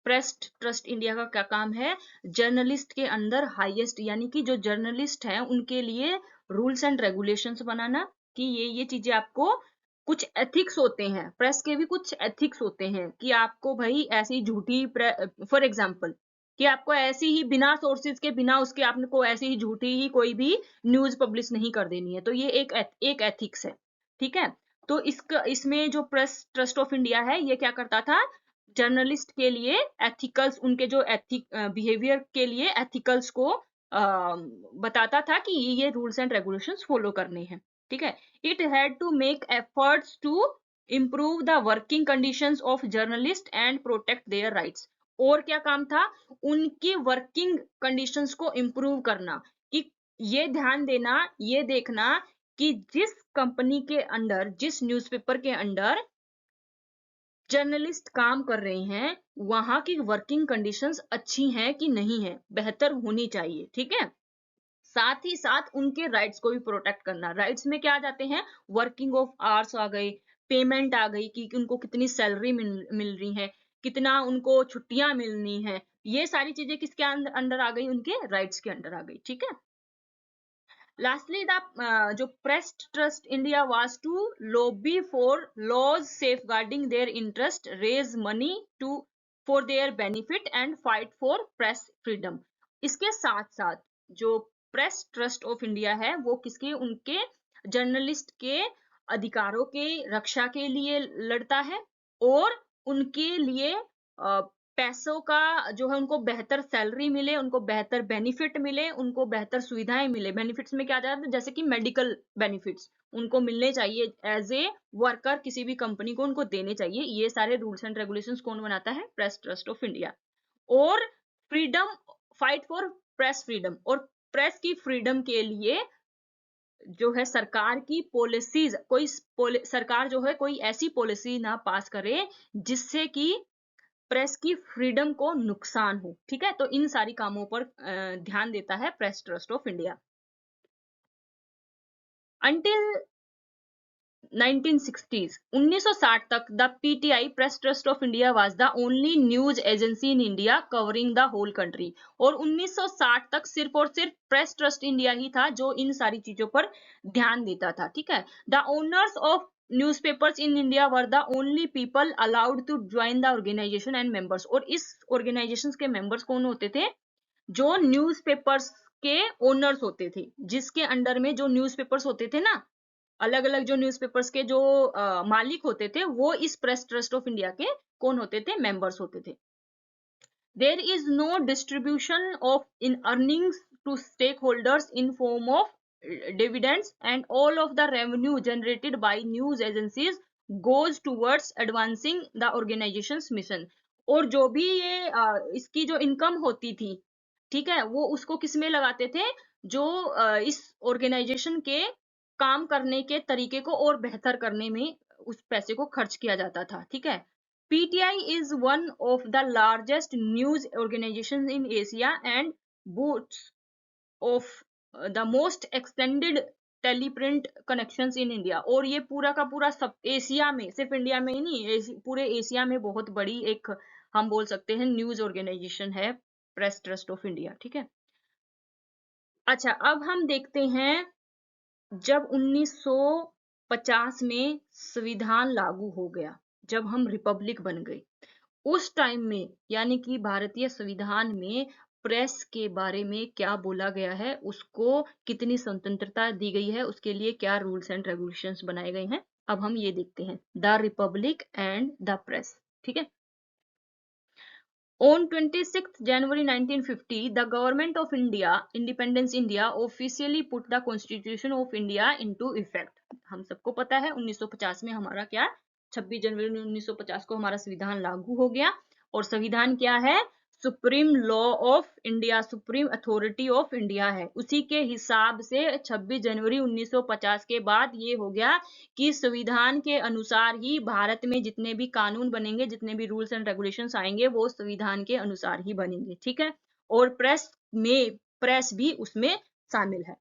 प्रेस ट्रस्ट इंडिया का क्या काम है, जर्नलिस्ट के अंदर हाईएस्ट, यानी कि जो जर्नलिस्ट हैं उनके लिए रूल्स एंड रेगुलेशंस बनाना, कि ये चीजें आपको, कुछ एथिक्स होते हैं, प्रेस के भी कुछ एथिक्स होते हैं, कि आपको भाई ऐसी झूठी, फॉर एग्जांपल, कि आपको ऐसी ही बिना सोर्सेज के, बिना उसके आपको ऐसी ही झूठी ही कोई भी न्यूज पब्लिश नहीं कर देनी है। तो ये एक एथिक्स है। ठीक है, तो इसमें जो प्रेस ट्रस्ट ऑफ इंडिया है ये क्या करता था, जर्नलिस्ट के लिए एथिकल्स, उनके जो बिहेवियर के लिए एथिकल्स को बताता था कि ये रूल्स एंड रेगुलेशंस फॉलो करने हैं। ठीक है, it had to make efforts to improve the working conditions of journalist and protect their rights. और क्या काम था, उनकी वर्किंग कंडीशंस को इम्प्रूव करना, कि ये ध्यान देना, ये देखना कि जिस कंपनी के अंडर, जिस न्यूज़पेपर के अंडर जर्नलिस्ट काम कर रहे हैं, वहां की वर्किंग कंडीशंस अच्छी हैं कि नहीं है, बेहतर होनी चाहिए। ठीक है, साथ ही साथ उनके राइट्स को भी प्रोटेक्ट करना। राइट्स में क्या आ जाते हैं, वर्किंग ऑफ आवर्स आ गई, पेमेंट आ गई, कि उनको कितनी सैलरी मिल रही है, कितना उनको छुट्टियां मिलनी है, ये सारी चीजें किसके अंडर आ गई, उनके राइट्स के अंडर आ गई। ठीक है, Lastly, the जो press trust India was to lobby for laws safeguarding their interest, raise money for their benefit and fight for press freedom। इसके साथ साथ जो प्रेस ट्रस्ट ऑफ इंडिया है वो किसके, उनके जर्नलिस्ट के अधिकारों के रक्षा के लिए लड़ता है, और उनके लिए पैसों का जो है उनको बेहतर सैलरी मिले, उनको बेहतर बेनिफिट मिले, उनको बेहतर सुविधाएं मिले। बेनिफिट्स में क्या आ जाता है, जैसे कि मेडिकल बेनिफिट्स उनको मिलने चाहिए, एज ए वर्कर किसी भी कंपनी को उनको देने चाहिए। ये सारे रूल्स एंड रेगुलेशंस कौन बनाता है, प्रेस ट्रस्ट ऑफ इंडिया। और freedom, fight for press freedom, और प्रेस की फ्रीडम के लिए जो है सरकार की पॉलिसीज, कोई सरकार जो है कोई ऐसी पॉलिसी ना पास करे जिससे कि प्रेस की फ्रीडम को नुकसान हो। ठीक है, तो इन सारी कामों पर ध्यान देता है press trust of India. Until 1960s, 1960 तक the PTI press trust of India was the only news agency in India covering the whole country. और 1960 तक सिर्फ और सिर्फ प्रेस ट्रस्ट इंडिया ही था जो इन सारी चीजों पर ध्यान देता था। ठीक है, the owners of newspapers in India were the only people allowed to join the organisation and members. और इस ऑर्गेनाइजेशन के मेंबर्स कौन होते थे, जो न्यूज़पेपर्स के ओनर्स होते थे, जिसके अंडर में जो न्यूज़पेपर्स होते थे ना, अलग अलग जो न्यूज़पेपर्स के जो मालिक होते थे, वो इस प्रेस ट्रस्ट ऑफ इंडिया के कौन होते थे, मेंबर्स होते थे। There is no distribution of in earnings to stakeholders in form of dividends, and all of the revenue generated by news agencies goes towards advancing the organization's mission। और जो भी ये इसकी जो इनकम होती थी, ठीक है, वो उसको किस में लगाते थे, जो इस ऑर्गेनाइजेशन के काम करने के तरीके को और बेहतर करने में उस पैसे को खर्च किया जाता था। ठीक है, PTI is one of the largest news organizations in Asia and boasts of the most extended teleprint connections in India। और ये पूरा का पूरा सब एशिया में, सिर्फ इंडिया में ही नहीं, पूरे एशिया में बहुत बड़ी एक हम बोल सकते हैं न्यूज ऑर्गेनाइजेशन है प्रेस ट्रस्ट ऑफ इंडिया। ठीक है, अच्छा अब हम देखते हैं जब 1950 में संविधान लागू हो गया, जब हम रिपब्लिक बन गए, उस टाइम में यानी कि भारतीय संविधान में प्रेस के बारे में क्या बोला गया है, उसको कितनी स्वतंत्रता दी गई है, उसके लिए क्या रूल्स एंड रेगुलेशंस बनाए गए हैं, अब हम ये देखते हैं। The Republic and the press. ठीक है, On 26th January 1950, the government of India, Independence India, officially put the Constitution of India into effect। हम सबको पता है 1950 में हमारा क्या, 26 जनवरी 1950 को हमारा संविधान लागू हो गया। और संविधान क्या है, supreme law of India, supreme authority of India है। उसी के हिसाब से 26 जनवरी 1950 के बाद ये हो गया कि संविधान के अनुसार ही भारत में जितने भी कानून बनेंगे, जितने भी रूल्स एंड रेगुलेशंस आएंगे, वो संविधान के अनुसार ही बनेंगे। ठीक है, और प्रेस भी उसमें शामिल है।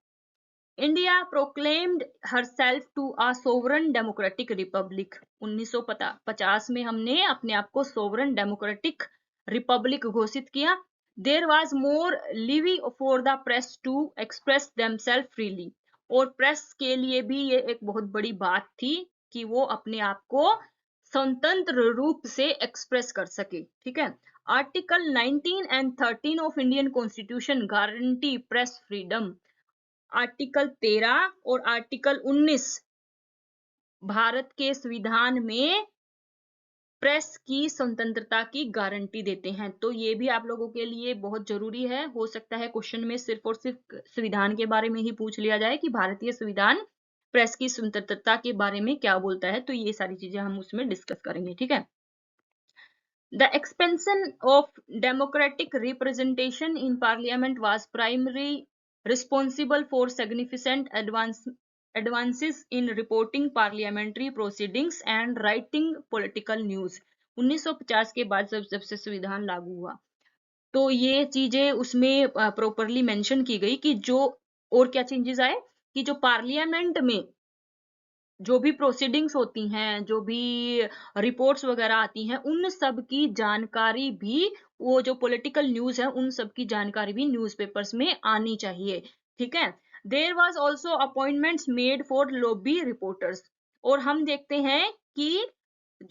India proclaimed herself to a sovereign democratic republic. 1950 में हमने अपने आप को सोवरन डेमोक्रेटिक रिपब्लिक घोषित किया। There was more leeway for the press to express themselves freely. और प्रेस के लिए भी ये एक बहुत बड़ी बात थी कि वो अपने आप को स्वतंत्र रूप से एक्सप्रेस कर सके। ठीक है, article 19 and 13 of Indian constitution guarantee press freedom. Article 13 और आर्टिकल 19 भारत के संविधान में प्रेस की स्वतंत्रता की गारंटी देते हैं। तो ये भी आप लोगों के लिए बहुत जरूरी है। हो सकता है क्वेश्चन में सिर्फ और सिर्फ संविधान के बारे में ही पूछ लिया जाए कि भारतीय संविधान प्रेस की स्वतंत्रता के बारे में क्या बोलता है, तो ये सारी चीजें हम उसमें डिस्कस करेंगे। ठीक है, The expansion of democratic representation in parliament was primarily responsible for significant advances in reporting parliamentary proceedings and writing political news। 1950 के बाद जब से संविधान लागू हुआ, तो ये चीजें उसमें प्रॉपरली मेंशन की गई कि जो और क्या चेंजेस आए, कि जो पार्लियामेंट में जो भी प्रोसीडिंग्स होती हैं, जो भी रिपोर्ट्स वगैरह आती हैं, उन सब की जानकारी भी, वो जो पॉलिटिकल न्यूज है उन सब की जानकारी भी न्यूज़पेपर्स में आनी चाहिए। ठीक है, there was also appointments made for lobby reporters. और हम देखते हैं कि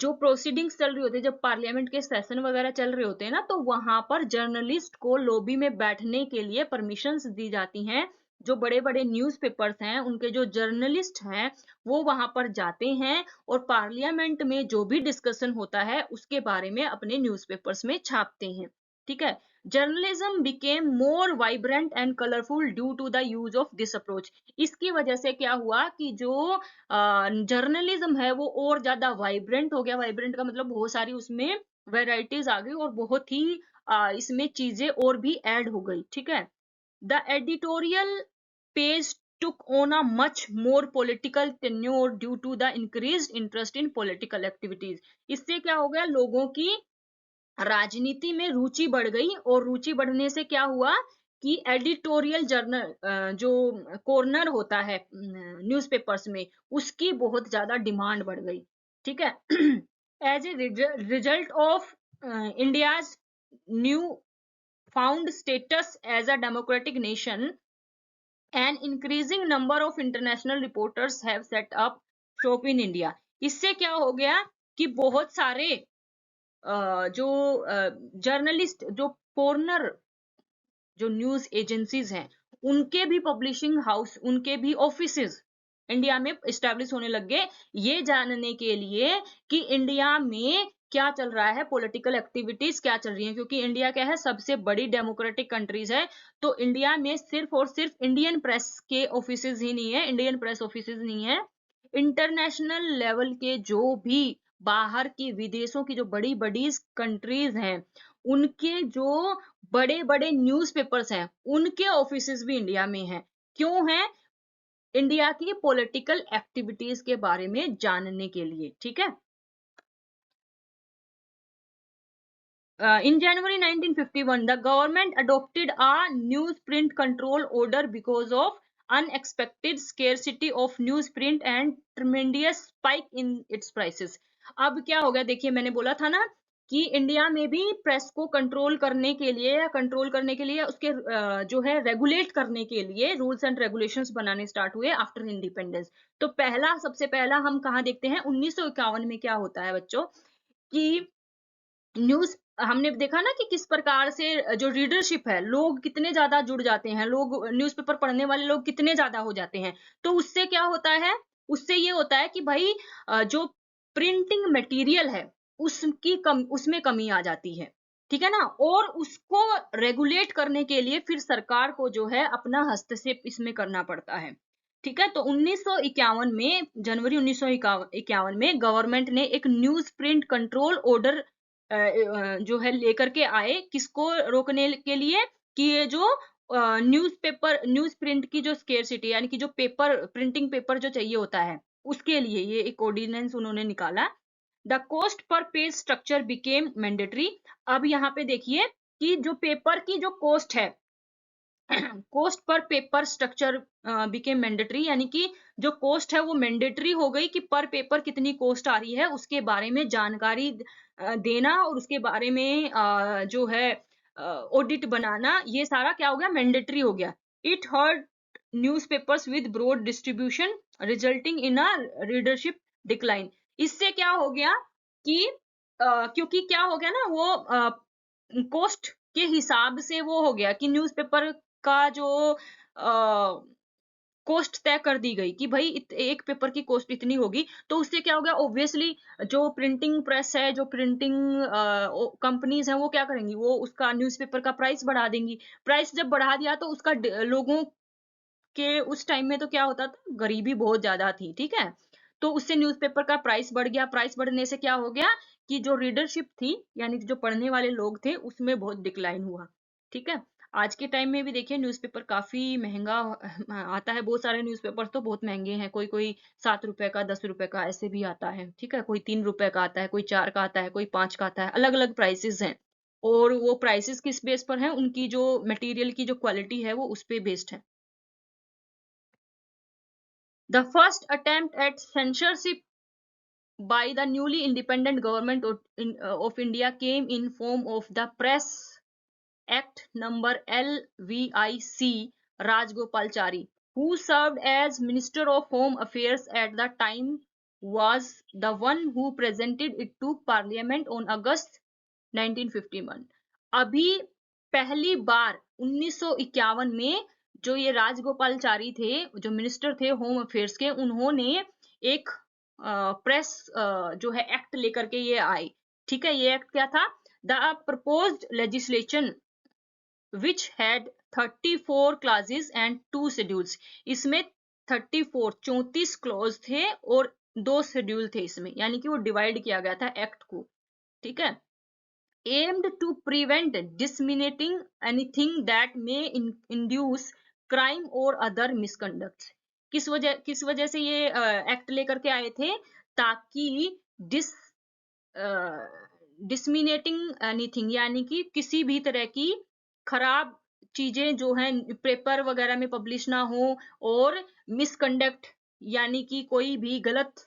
जो प्रोसीडिंग्स चल रही होती है, जब पार्लियामेंट के सेशन वगैरह चल रहे होते हैं ना, तो वहां पर जर्नलिस्ट को लॉबी में बैठने के लिए परमिशंस दी जाती हैं जो बड़े बड़े न्यूज़पेपर्स हैं, उनके जो जर्नलिस्ट हैं, वो वहां पर जाते हैं और पार्लियामेंट में जो भी डिस्कशन होता है उसके बारे में अपने न्यूज़पेपर्स में छापते हैं। ठीक है। Journalism became more vibrant and colourful due to the use of this approach. इसकी वजह से क्या हुआ कि जो जर्नलिज्म है वो और ज्यादा वाइब्रेंट हो गया। वाइब्रेंट का मतलब बहुत सारी उसमें वेराइटीज आ गई और बहुत ही इसमें चीजें और भी ऐड हो गई। ठीक है। The editorial page took on a much more political tenure due to the increased interest in political activities। इससे क्या हो गया, लोगों की राजनीति में रुचि बढ़ गई और रुचि बढ़ने से क्या हुआ कि एडिटोरियल जर्नल जो कॉर्नर होता है न्यूज़पेपर्स में, उसकी बहुत ज्यादा डिमांड बढ़ गई। ठीक है। As a result of India's new found status as a democratic nation, an increasing number of international reporters have set up shop in India. इससे क्या हो गया कि बहुत सारे जो जर्नलिस्ट, जो फॉरनर जो न्यूज एजेंसीज हैं, उनके भी पब्लिशिंग हाउस, उनके भी ऑफिसेज इंडिया में इस्टेब्लिश होने लग गए, ये जानने के लिए कि इंडिया में क्या चल रहा है, पॉलिटिकल एक्टिविटीज क्या चल रही हैं। क्योंकि इंडिया क्या है, सबसे बड़ी डेमोक्रेटिक कंट्रीज है, तो इंडिया में सिर्फ और सिर्फ इंडियन प्रेस के ऑफिसेज ही नहीं है, इंडियन प्रेस ऑफिसेज नहीं है, इंटरनेशनल लेवल के जो भी बाहर की विदेशों की जो बड़ी बड़ी कंट्रीज हैं, उनके जो बड़े बड़े न्यूज़पेपर्स हैं, उनके ऑफिसेज भी इंडिया में हैं। क्यों है? इंडिया की पॉलिटिकल एक्टिविटीज के बारे में जानने के लिए। ठीक है। In January 1951, the government adopted a newsprint control order because of unexpected scarcity of newsprint and tremendous spike in its prices। अब क्या हो गया, देखिए मैंने बोला था ना कि इंडिया में भी प्रेस को कंट्रोल करने के लिए या कंट्रोल करने के लिए उसके जो है रेगुलेट करने के लिए रूल्स एंड रेगुलेशंस बनाने स्टार्ट हुए आफ्टर इंडिपेंडेंस। तो पहला, सबसे पहला हम कहाँ देखते हैं, 1951 में क्या होता है बच्चों कि न्यूज, हमने देखा ना कि किस प्रकार से जो रीडरशिप है, लोग कितने ज्यादा जुड़ जाते हैं, लोग न्यूज़पेपर पढ़ने वाले लोग कितने ज्यादा हो जाते हैं। तो उससे क्या होता है, उससे ये होता है कि भाई जो प्रिंटिंग मटेरियल है उसमें कमी आ जाती है। ठीक है ना। और उसको रेगुलेट करने के लिए फिर सरकार को जो है अपना हस्तक्षेप इसमें करना पड़ता है। ठीक है। तो 1951 में, जनवरी 1951 में गवर्नमेंट ने एक न्यूज प्रिंट कंट्रोल ऑर्डर जो है लेकर के आए, किसको रोकने के लिए कि ये जो न्यूज प्रिंट की जो स्केर्सिटी, यानी कि जो पेपर, प्रिंटिंग पेपर जो चाहिए होता है, उसके लिए ये एक ऑर्डिनेंस उन्होंने निकाला। The cost per page structure became mandatory. अब यहाँ पे देखिए कि जो पेपर की जो कॉस्ट है, cost per paper structure became mandatory, यानी कि जो कॉस्ट है वो मैंडेटरी हो गई कि पर पेपर कितनी कॉस्ट आ रही है उसके बारे में जानकारी देना, और उसके बारे में जो है ऑडिट बनाना, ये सारा क्या हो गया, मैंडेटरी हो गया। It hurt newspapers with broad distribution resulting in a readership decline. इससे क्या हो गया कि क्योंकि क्या हो गया ना, वो कॉस्ट के हिसाब से वो हो गया कि न्यूज़पेपर का जो कॉस्ट तय कर दी गई कि भाई एक पेपर की कॉस्ट इतनी होगी। तो उससे क्या हो गया, ऑब्वियसली जो प्रिंटिंग प्रेस है, जो प्रिंटिंग कंपनीज हैं, वो क्या करेंगी, वो उसका न्यूज़पेपर का प्राइस बढ़ा देंगी। प्राइस जब बढ़ा दिया तो उसका लोगों के उस टाइम में तो क्या होता था, गरीबी बहुत ज्यादा थी। ठीक है। तो उससे न्यूज़पेपर का प्राइस बढ़ गया। प्राइस बढ़ने से क्या हो गया कि जो रीडरशिप थी, यानी जो पढ़ने वाले लोग थे, उसमें बहुत डिक्लाइन हुआ। ठीक है। आज के टाइम में भी देखिए न्यूज़पेपर काफी महंगा आता है। बहुत सारे न्यूज़पेपर तो बहुत महंगे हैं, कोई कोई 7 रुपए का, 10 रुपए का ऐसे भी आता है। ठीक है। कोई 3 रुपए का आता है, कोई 4 का आता है, कोई 5 का आता है, अलग अलग प्राइसेस हैं। और वो प्राइसेस किस बेस पर हैं, उनकी जो मटेरियल की जो क्वालिटी है वो उस पे बेस्ड है। The first attempt at censorship by the newly independent government of India came in form of the Press Act number LVIC Rajgopalachari, who served as Minister of Home Affairs at the time, was the one who presented it to Parliament on August 1951। अभी पहली बार 1951 में जो ये राजगोपालचारी थे, जो मिनिस्टर थे होम अफेयर्स के, उन्होंने एक प्रेस जो है एक्ट लेकर के ये आए। ठीक है, ये एक्ट क्या था? The proposed legislation which had 34 clauses and 2 schedules। इसमें 34 क्लॉज थे और 2 शेड्यूल थे इसमें, यानी कि वो डिवाइड किया गया था एक्ट को। ठीक है, aimed to prevent disseminating anything that may induce crime or other misconduct। किस वजह से ये एक्ट लेकर के आए थे? ताकि डिसमिनेटिंग एनीथिंग, यानी कि किसी भी तरह की खराब चीजें जो है पेपर वगैरह में पब्लिश ना हो, और मिसकंडक्ट यानी कि कोई भी गलत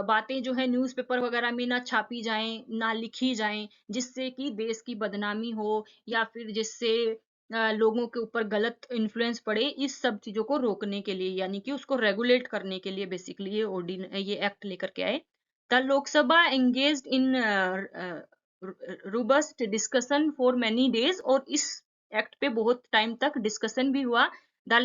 बातें जो है न्यूज़पेपर वगैरह में ना छापी जाएं, ना लिखी जाएं, जिससे कि देश की बदनामी हो या फिर जिससे लोगों के ऊपर गलत इन्फ्लुएंस पड़े। इस सब चीजों को रोकने के लिए, यानी कि उसको रेगुलेट करने के लिए बेसिकली ये एक्ट लेकर के आए। The Lok Sabha engaged in robust discussion for many days, और इस एक्ट पे बहुत टाइम तक डिस्कशन भी हुआ। The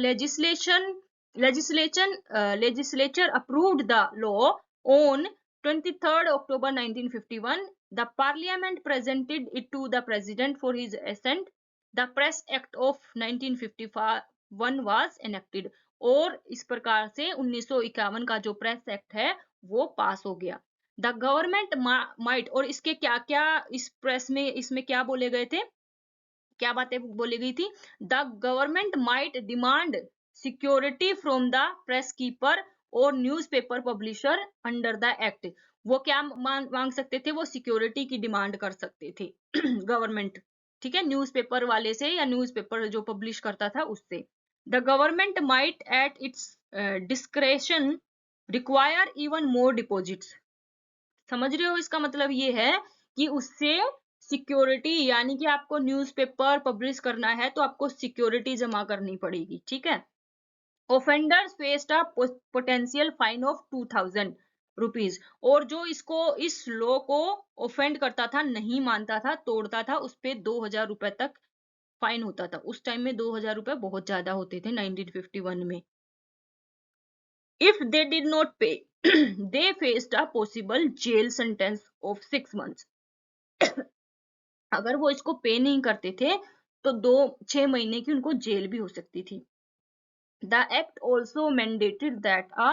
legislature approved the law on 23rd October 1951. The parliament presented it to the president for his assent. The Press Act of 1951 was enacted। और इस प्रकार से 1951 का जो प्रेस एक्ट है वो पास हो गया। द गवर्नमेंट माइट, और इसके क्या क्या इस प्रेस में इसमें क्या बोले गए थे, क्या बातें बोली गई थी? The government might demand security from the press keeper और newspaper publisher under the act. वो क्या मांग सकते थे? वो सिक्योरिटी की डिमांड कर सकते थे गवर्नमेंट। ठीक है, न्यूज़पेपर वाले से या न्यूज़पेपर जो पब्लिश करता था उससे। The government might at its discretion require even more deposits. समझ रहे हो? इसका मतलब ये है कि उससे सिक्योरिटी, यानी कि आपको न्यूज़पेपर पब्लिश करना है तो आपको सिक्योरिटी जमा करनी पड़ेगी। ठीक है, offenders faced a potential fine of 2000 rupees. और जो इस लॉ को ऑफेंड करता था, नहीं मानता था, तोड़ता था, उस पे 2000 रुपए तक फाइन होता था। उस टाइम में 2000 रुपए बहुत ज्यादा होते थे 1951 में। If they did not pay, they faced a possible jail sentence of 6 months। अगर वो इसको पे नहीं करते थे तो 6 महीने की उनको जेल भी हो सकती थी। The act also mandated that a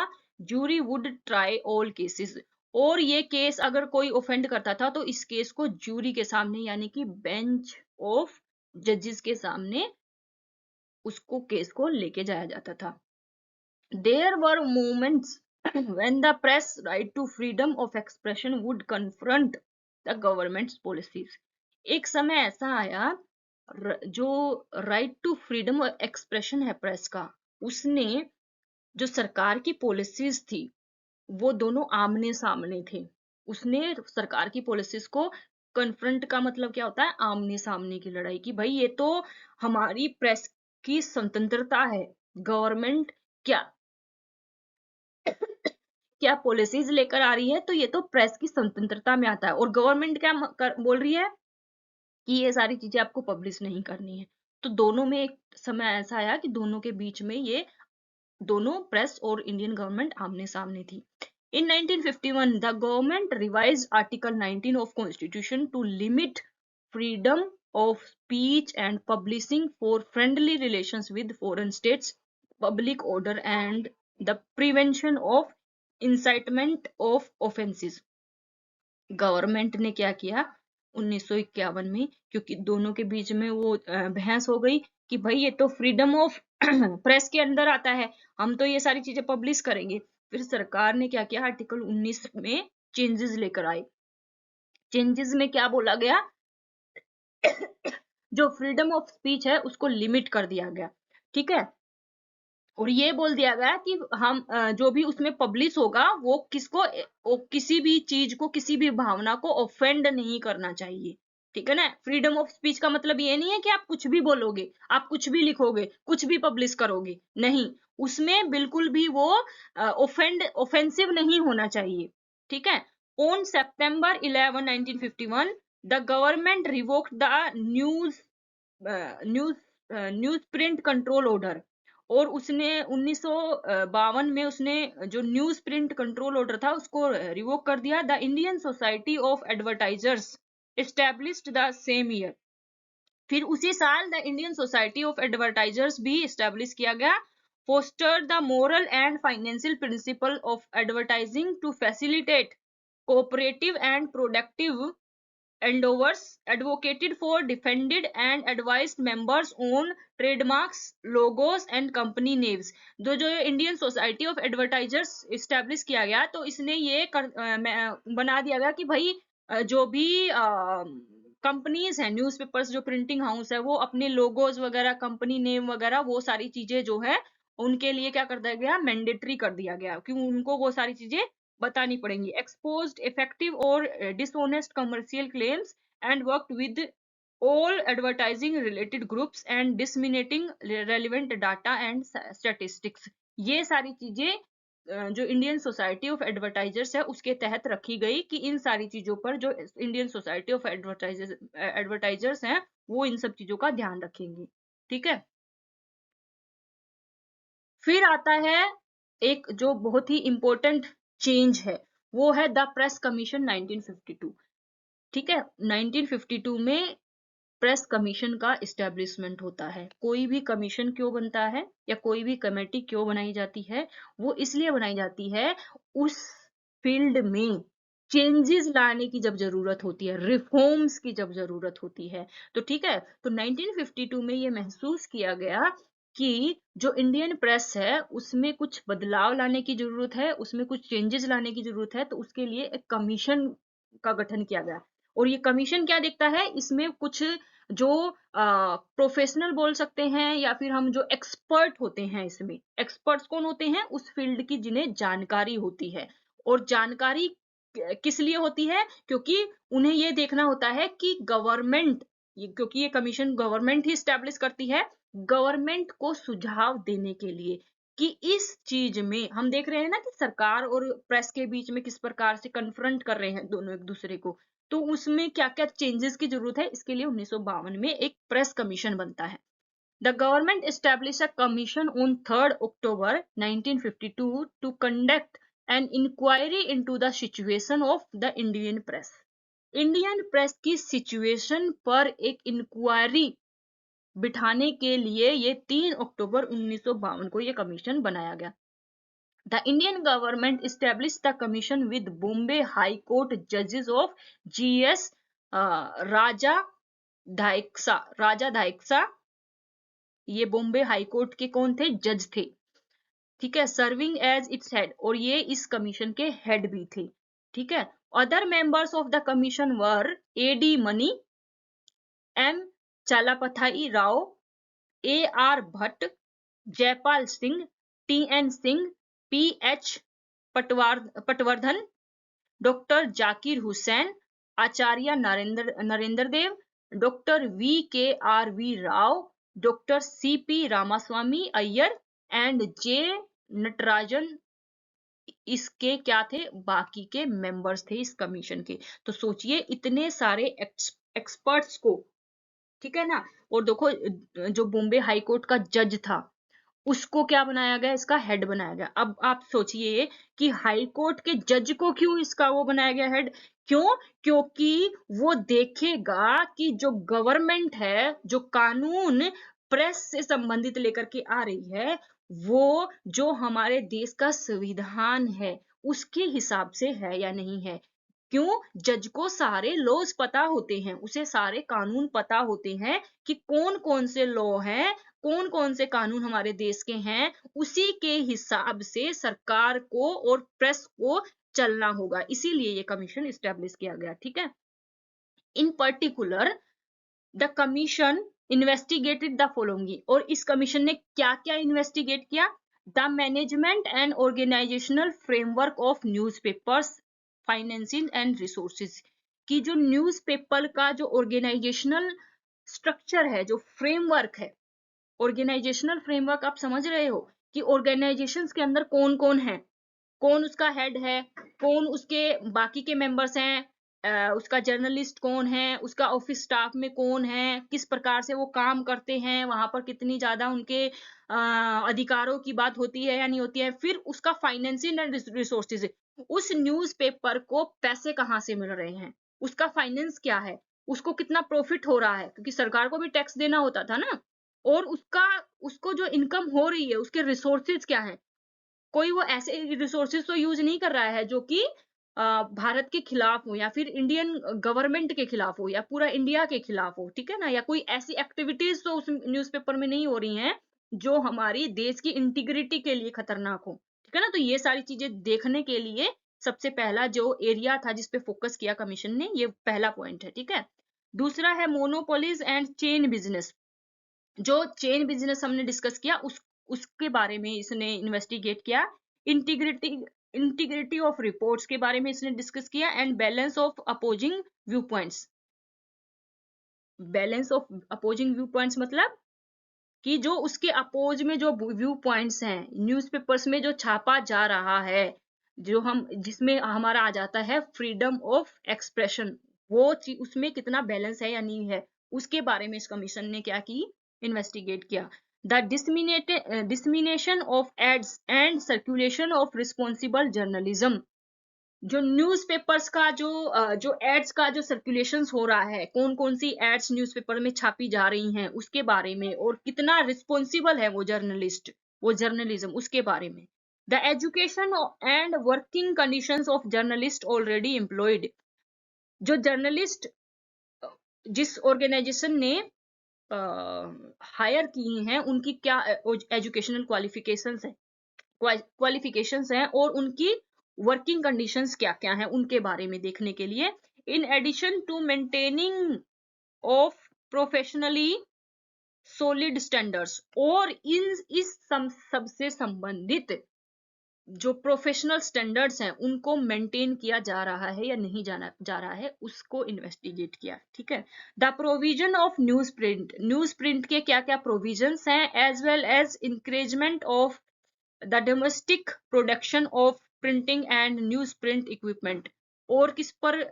jury would try all cases। और ये केस अगर कोई ऑफेंड करता था तो इस केस को जूरी के सामने, यानी कि बेंच ऑफ जजेस के सामने उसको केस को लेके जाया जाता था। There were moments when the press right to freedom of expression would confront the government's policies। एक समय ऐसा आया जो right to freedom of expression है प्रेस का, उसने जो सरकार की पॉलिसीज थी वो दोनों आमने सामने थे। उसने सरकार की पॉलिसीज को कन्फ्रंट का मतलब क्या होता है? आमने सामने की लड़ाई, की भाई ये तो हमारी प्रेस की स्वतंत्रता है, गवर्नमेंट क्या क्या पॉलिसीज लेकर आ रही है, तो ये तो प्रेस की स्वतंत्रता में आता है। और गवर्नमेंट क्या बोल रही है कि ये सारी चीजें आपको पब्लिश नहीं करनी है। तो दोनों में एक समय ऐसा आया कि दोनों के बीच में ये दोनों प्रेस और इंडियन गवर्नमेंट आमने सामने थी। In 1951, the government revised Article 19 of Constitution to limit freedom of speech and publishing for friendly relations with foreign states, public order and the prevention of incitement of offenses। Government ने क्या किया 1951 में, क्योंकि दोनों के बीच में वो बहस हो गई कि भाई ये तो फ्रीडम ऑफ प्रेस के अंदर आता है, हम तो ये सारी चीजें पब्लिश करेंगे। फिर सरकार ने क्या किया, आर्टिकल 19 में चेंजेस लेकर आए। चेंजेस में क्या बोला गया? जो फ्रीडम ऑफ स्पीच है उसको लिमिट कर दिया गया। ठीक है, और ये बोल दिया गया कि हम जो भी उसमें पब्लिश होगा वो किसी भी चीज को, किसी भी भावना को ऑफेंड नहीं करना चाहिए। ठीक है ना? फ्रीडम ऑफ स्पीच का मतलब ये नहीं है कि आप कुछ भी बोलोगे, आप कुछ भी लिखोगे, कुछ भी पब्लिश करोगे, नहीं, उसमें बिल्कुल भी वो ऑफेंसिव नहीं होना चाहिए। ठीक है, on September 11, 1951 the government revoked the news news print control order, और उसने 1952 में उसने जो न्यूज प्रिंट कंट्रोल ऑर्डर था उसको रिवोक कर दिया। The Indian society of advertisers established the same year. फिर उसी साल the Indian society of advertisers भी एस्टेब्लिश किया गया। Foster the moral and financial principle of advertising to facilitate cooperative and productive endeavors, advocated for, defended and advised members on trademarks, logos and company names। जो Indian society of advertisers establish किया गया तो इसने ये बना दिया गया कि भाई जो भी कंपनीज हैं, न्यूज़पेपर्स जो प्रिंटिंग हाउस है, वो अपने लोगोज वगैरह, कंपनी नेम वगैरह, वो सारी चीजें जो है उनके लिए क्या कर दिया गया, मैंडेटरी कर दिया गया कि उनको वो सारी चीजें बतानी पड़ेंगी। एक्सपोज्ड इफेक्टिव और dishonest commercial claims and worked with all advertising related groups and disseminating relevant data and statistics। ये सारी चीजें जो इंडियन सोसाइटी ऑफ एडवर्टाइजर्स है उसके तहत रखी गई कि इन सारी चीजों पर जो इंडियन सोसाइटी ऑफ एडवर्टाइजर्स हैं वो इन सब चीजों का ध्यान रखेंगी। ठीक है, फिर आता है एक जो बहुत ही इंपॉर्टेंट चेंज है, वो है द प्रेस कमीशन 1952। ठीक है, 1952 में प्रेस कमीशन का इस्टेब्लिशमेंट होता है। कोई भी कमीशन क्यों बनता है या कोई भी कमेटी क्यों बनाई जाती है, वो इसलिए बनाई जाती है उस फील्ड में चेंजेस लाने की जब जरूरत होती है, रिफॉर्म्स की जब जरूरत होती है। तो ठीक है, तो 1952 में ये महसूस किया गया कि जो इंडियन प्रेस है उसमें कुछ बदलाव लाने की जरूरत है, उसमें कुछ चेंजेस लाने की जरूरत है। तो उसके लिए एक कमीशन का गठन किया गया। और ये कमीशन क्या देखता है, इसमें कुछ जो प्रोफेशनल बोल सकते हैं या फिर हम जो एक्सपर्ट होते हैं, इसमें एक्सपर्ट्स कौन होते हैं, उस फील्ड की जिन्हें जानकारी होती है। और जानकारी किस लिए होती है, क्योंकि उन्हें ये देखना होता है कि गवर्नमेंट, क्योंकि ये कमीशन गवर्नमेंट ही स्टैब्लिश करती है, गवर्नमेंट को सुझाव देने के लिए कि इस चीज में हम देख रहे हैं ना कि सरकार और प्रेस के बीच में किस प्रकार से कन्फ्रंट कर रहे हैं दोनों एक दूसरे को, तो उसमें क्या क्या चेंजेस की जरूरत है, इसके लिए 1952 में एक प्रेस कमीशन बनता है। The government establish a commission on 3 October 1952 to conduct an inquiry into the situation of the Indian press. Indian press की सिचुएशन पर एक इंक्वायरी बिठाने के लिए ये 3 अक्टूबर 1952 को ये कमीशन बनाया गया। The Indian government established the commission with Bombay High Court judges of G.S. राजा धाइक्सा। ये बॉम्बे हाई कोर्ट के कौन थे, जज थे। ठीक है, सर्विंग एज इट्स हेड, और ये इस कमीशन के हेड भी थे। ठीक है, other members of the commission were A.D. Mani, M. Chalapathi Rao, A.R. Bhatt, Jaipal Singh, T.N. Singh, P.H. Patwardhan, doctor Zakir Hussain, Acharya Narendra Dev, doctor V.K.R.V. Rao, doctor C.P. Ramaswami Iyer and J. Natarajan इसके क्या थे, बाकी के मेंबर्स थे इस कमीशन के। तो सोचिए इतने सारे एक्सपर्ट्स को, ठीक है ना। और देखो जो बॉम्बे हाई कोर्ट का जज था उसको क्या बनाया गया, इसका हेड बनाया गया। अब आप सोचिए कि हाई कोर्ट के जज को क्यों इसका वो बनाया गया हेड, क्यों, क्योंकि वो देखेगा कि जो गवर्नमेंट है, जो कानून प्रेस से संबंधित लेकर के आ रही है, वो जो हमारे देश का संविधान है उसके हिसाब से है या नहीं है। क्यों, जज को सारे लॉज पता होते हैं, उसे सारे कानून पता होते हैं कि कौन कौन से लॉ हैं, कौन कौन से कानून हमारे देश के हैं, उसी के हिसाब से सरकार को और प्रेस को चलना होगा। इसीलिए ये कमीशन इस्टेब्लिश किया गया। ठीक है, in particular the commission investigated the following, और इस कमीशन ने क्या क्या इन्वेस्टिगेट किया, the management and organisational framework of newspapers, financing and resources, की जो न्यूज़पेपर का जो ऑर्गेनाइजेशनल स्ट्रक्चर है, जो फ्रेमवर्क है, ऑर्गेनाइजेशनल फ्रेमवर्क आप समझ रहे हो कि ऑर्गेनाइजेशंस के अंदर कौन कौन है, कौन उसका हेड है, कौन उसके बाकी के मेंबर्स हैं, उसका जर्नलिस्ट कौन है, उसका ऑफिस स्टाफ में कौन है, किस प्रकार से वो काम करते हैं, वहां पर कितनी ज्यादा उनके अधिकारों की बात होती है या नहीं होती है, फिर उसका फाइनेंशियल एंड रिसोर्सेज, उस न्यूज़पेपर को पैसे कहाँ से मिल रहे हैं, उसका फाइनेंस क्या है, उसको कितना प्रॉफिट हो रहा है, क्योंकि सरकार को भी टैक्स देना होता था ना, और उसको जो इनकम हो रही है उसके रिसोर्सेज क्या है। कोई वो ऐसे रिसोर्सेज तो यूज नहीं कर रहा है जो कि भारत के खिलाफ हो या फिर इंडियन गवर्नमेंट के खिलाफ हो या पूरा इंडिया के खिलाफ हो, ठीक है ना, या कोई ऐसी एक्टिविटीज तो उस न्यूज़पेपर में नहीं हो रही हैं जो हमारी देश की इंटीग्रिटी के लिए खतरनाक हो, ठीक है ना। तो ये सारी चीजें देखने के लिए सबसे पहला जो एरिया था जिसपे फोकस किया कमीशन ने, ये पहला पॉइंट है, ठीक है। दूसरा है मोनोपोलीज एंड चेन बिजनेस। जो चेन बिजनेस हमने डिस्कस किया उसके बारे में इसने इन्वेस्टिगेट किया। इंटीग्रिटी इंटीग्रिटी ऑफ रिपोर्ट्स के बारे में इसने डिस्कस किया, and balance of opposing view points. Balance of opposing view points मतलब कि जो उसके अपोज में जो व्यू पॉइंट्स हैं न्यूज़पेपर्स में जो छापा जा रहा है, जो हम जिसमें हमारा आ जाता है फ्रीडम ऑफ एक्सप्रेशन, वो उसमें कितना बैलेंस है या नहीं है, उसके बारे में इस कमीशन ने क्या की, इन्वेस्टिगेट किया। The dissemination of ads and circulation of responsible journalism. जो न्यूज़पेपर्स का जो एड्स का जो सर्कुलेशन हो रहा है, कौन कौन सी एड्स न्यूज़पेपर में छापी जा रही हैं उसके बारे में, और कितना रिस्पॉन्सिबल है वो जर्नलिज्म उसके बारे में। The education and working conditions of journalist already employed. जो जर्नलिस्ट जिस ऑर्गेनाइजेशन ने हायर की हैं उनकी क्या एजुकेशनल क्वालिफिकेशंस हैं और उनकी वर्किंग कंडीशंस क्या क्या हैं उनके बारे में देखने के लिए। In addition to maintaining of professionally solid standards, और इस सबसे संबंधित जो प्रोफेशनल स्टैंडर्ड्स हैं उनको मेंटेन किया जा रहा है या नहीं जा रहा है, उसको इन्वेस्टिगेट किया, ठीक है। The provision of newsprint के क्या क्या प्रोविजंस हैं, as well as encouragement of the domestic production of printing and newsprint equipment. और किस पर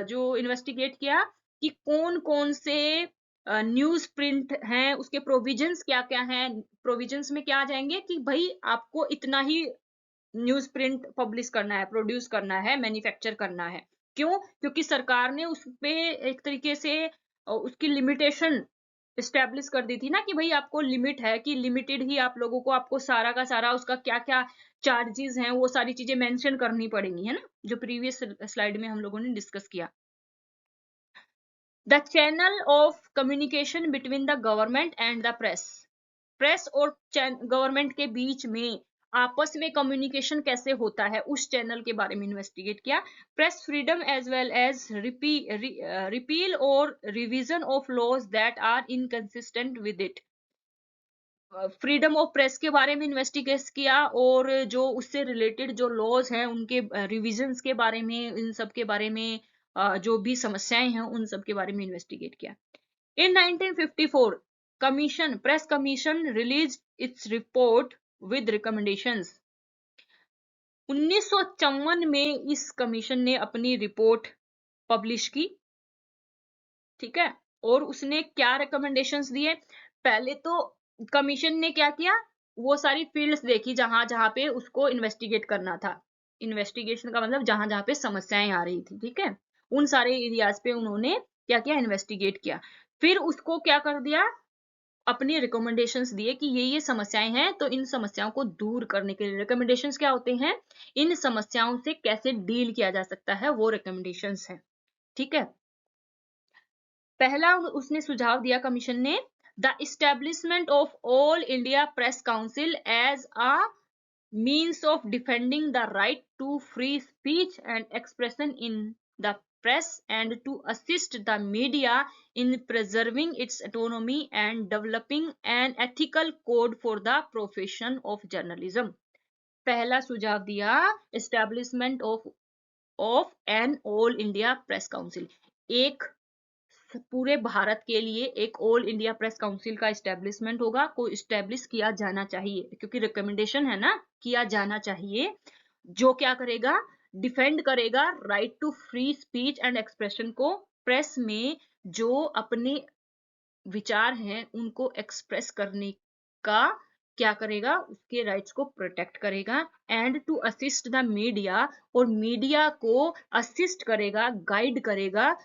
जो इन्वेस्टिगेट किया कि कौन कौन से न्यूज प्रिंट हैं, उसके प्रोविजंस क्या क्या हैं। प्रोविजंस में क्या आ जाएंगे कि भाई आपको इतना ही न्यूज प्रिंट पब्लिश करना है, प्रोड्यूस करना है, मैन्युफैक्चर करना है। क्यों? क्योंकि सरकार ने उस पे एक तरीके से उसकी लिमिटेशन स्टैब्लिश कर दी थी ना, कि भाई आपको लिमिट है कि लिमिटेड ही आप लोगों को, आपको सारा का सारा उसका क्या क्या चार्जेस हैं वो सारी चीजें मेंशन करनी पड़ेंगी, है ना, जो प्रीवियस स्लाइड में हम लोगों ने डिस्कस किया। The channel of communication between the government and the press और गवर्नमेंट के बीच में आपस में कम्युनिकेशन कैसे होता है, उस चैनल के बारे में इन्वेस्टिगेट किया। Press freedom as well as repeal और revision of laws that are inconsistent with it. Freedom of press के बारे में इन्वेस्टिगेट किया, और जो उससे रिलेटेड जो लॉज हैं उनके रिविजन्स के बारे में, इन सब के बारे में जो भी समस्याएं हैं उन सब के बारे में इन्वेस्टिगेट किया। In 1954, press commission released its report with recommendations। 1954 में इस कमीशन ने अपनी रिपोर्ट पब्लिश की, ठीक है, और उसने क्या रिकमेंडेशंस दिए। पहले तो कमीशन ने क्या किया, वो सारी फील्ड्स देखी जहां जहां पे उसको इन्वेस्टिगेट करना था। इन्वेस्टिगेशन का मतलब जहां जहां पे समस्याएं आ रही थी, ठीक है, उन सारे एरियाज पे उन्होंने क्या किया, इन्वेस्टिगेट किया। फिर उसको क्या कर दिया, अपनी रिकमेंडेशंस दिए कि ये समस्याएं हैं, तो इन समस्याओं को दूर करने के लिए रिकमेंडेशंस क्या होते हैं, इन समस्याओं से कैसे डील किया जा सकता है वो रिकमेंडेशंस है, ठीक है। पहला उसने सुझाव दिया कमीशन ने, the establishment of all India press council as a means of defending the right to free speech and expression in the press, and to assist the media in preserving its autonomy and developing an ethical code for the profession of journalism। पहला सुझाव दिया, establishment of an all India press council, एक पूरे भारत के लिए एक ऑल इंडिया प्रेस काउंसिल का इस्टेब्लिशमेंट होगा, को इस्टेब्लिश किया जाना चाहिए, क्योंकि रिकमेंडेशन है ना, किया जाना चाहिए, जो क्या करेगा, डिफेंड करेगा right to free speech and expression को। प्रेस में जो अपने विचार हैं उनको एक्सप्रेस करने का क्या करेगा, उसके राइट्स को प्रोटेक्ट करेगा। And to assist the media, और मीडिया को असिस्ट करेगा, गाइड करेगा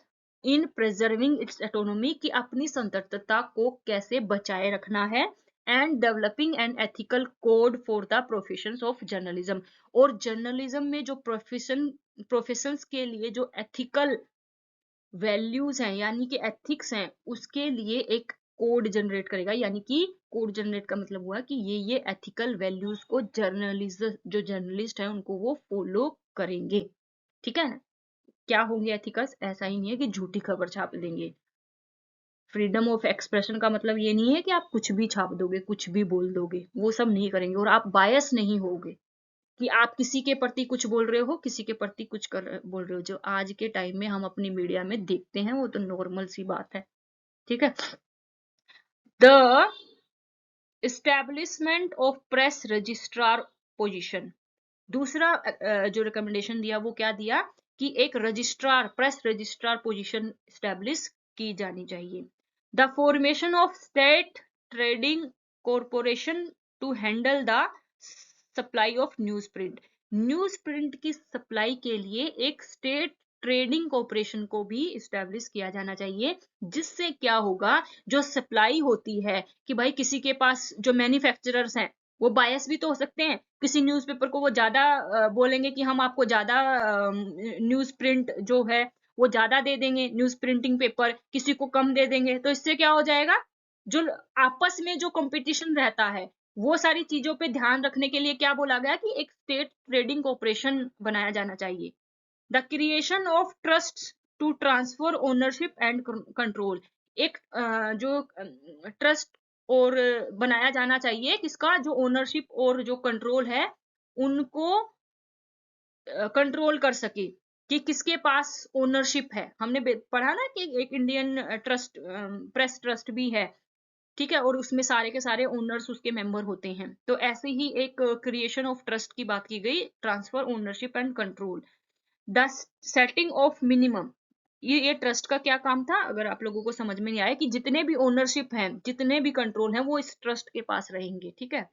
इन प्रिजर्विंग इट्स ऑटोनॉमी, कि अपनी स्वतंत्रता को कैसे बचाए रखना है। And developing an ethical code for the professions of journalism, और जर्नलिज्म में जो प्रोफेशंस के लिए जो एथिकल वैल्यूज हैं यानी कि एथिक्स हैं, उसके लिए एक कोड जनरेट करेगा। यानी कि कोड जनरेट का मतलब हुआ कि ये एथिकल वैल्यूज को जो जर्नलिस्ट है उनको वो फॉलो करेंगे। ठीक है ना? क्या होंगे एथिकल्स? ऐसा ही नहीं है कि झूठी खबर छाप देंगे। फ्रीडम ऑफ एक्सप्रेशन का मतलब ये नहीं है कि आप कुछ भी छाप दोगे, कुछ भी बोल दोगे, वो सब नहीं करेंगे। और आप बायस नहीं होगे कि आप किसी के प्रति कुछ बोल रहे हो, किसी के प्रति कुछ बोल रहे हो। जो आज के टाइम में हम अपनी मीडिया में देखते हैं वो तो नॉर्मल सी बात है। ठीक है। The establishment of press registrar position, दूसरा जो रिकमेंडेशन दिया वो क्या दिया कि एक registrar, press registrar position establish की जानी चाहिए। The formation of state trading corporation to handle the supply of newsprint की सप्लाई के लिए एक स्टेट ट्रेडिंग कॉरपोरेशन को भी इस्टेब्लिश किया जाना चाहिए। जिससे क्या होगा, जो सप्लाई होती है कि भाई किसी के पास जो मैन्युफैक्चरर्स हैं वो बायस भी तो हो सकते हैं। किसी न्यूज़पेपर को वो ज्यादा बोलेंगे कि हम आपको ज्यादा न्यूज प्रिंट जो है वो ज्यादा दे देंगे, न्यूज प्रिंटिंग पेपर, किसी को कम दे देंगे। तो इससे क्या हो जाएगा, जो आपस में जो कंपटीशन रहता है वो सारी चीजों पे ध्यान रखने के लिए क्या बोला गया कि एक स्टेट ट्रेडिंग कॉर्पोरेशन बनाया जाना चाहिए। The creation of trust to transfer ownership and control, एक जो ट्रस्ट और बनाया जाना चाहिए किसका, जो ओनरशिप और जो कंट्रोल है उनको कंट्रोल कर सके कि किसके पास ओनरशिप है। हमने पढ़ा ना कि एक इंडियन ट्रस्ट, प्रेस ट्रस्ट भी है। ठीक है, और उसमें सारे के सारे ओनर्स उसके मेंबर होते हैं। तो ऐसे ही एक क्रिएशन ऑफ ट्रस्ट की बात की गई, transfer ownership and control. The setting of minimum, ये ट्रस्ट का क्या काम था, अगर आप लोगों को समझ में नहीं आया, कि जितने भी ओनरशिप हैं, जितने भी कंट्रोल हैं, वो इस ट्रस्ट के पास रहेंगे। ठीक है।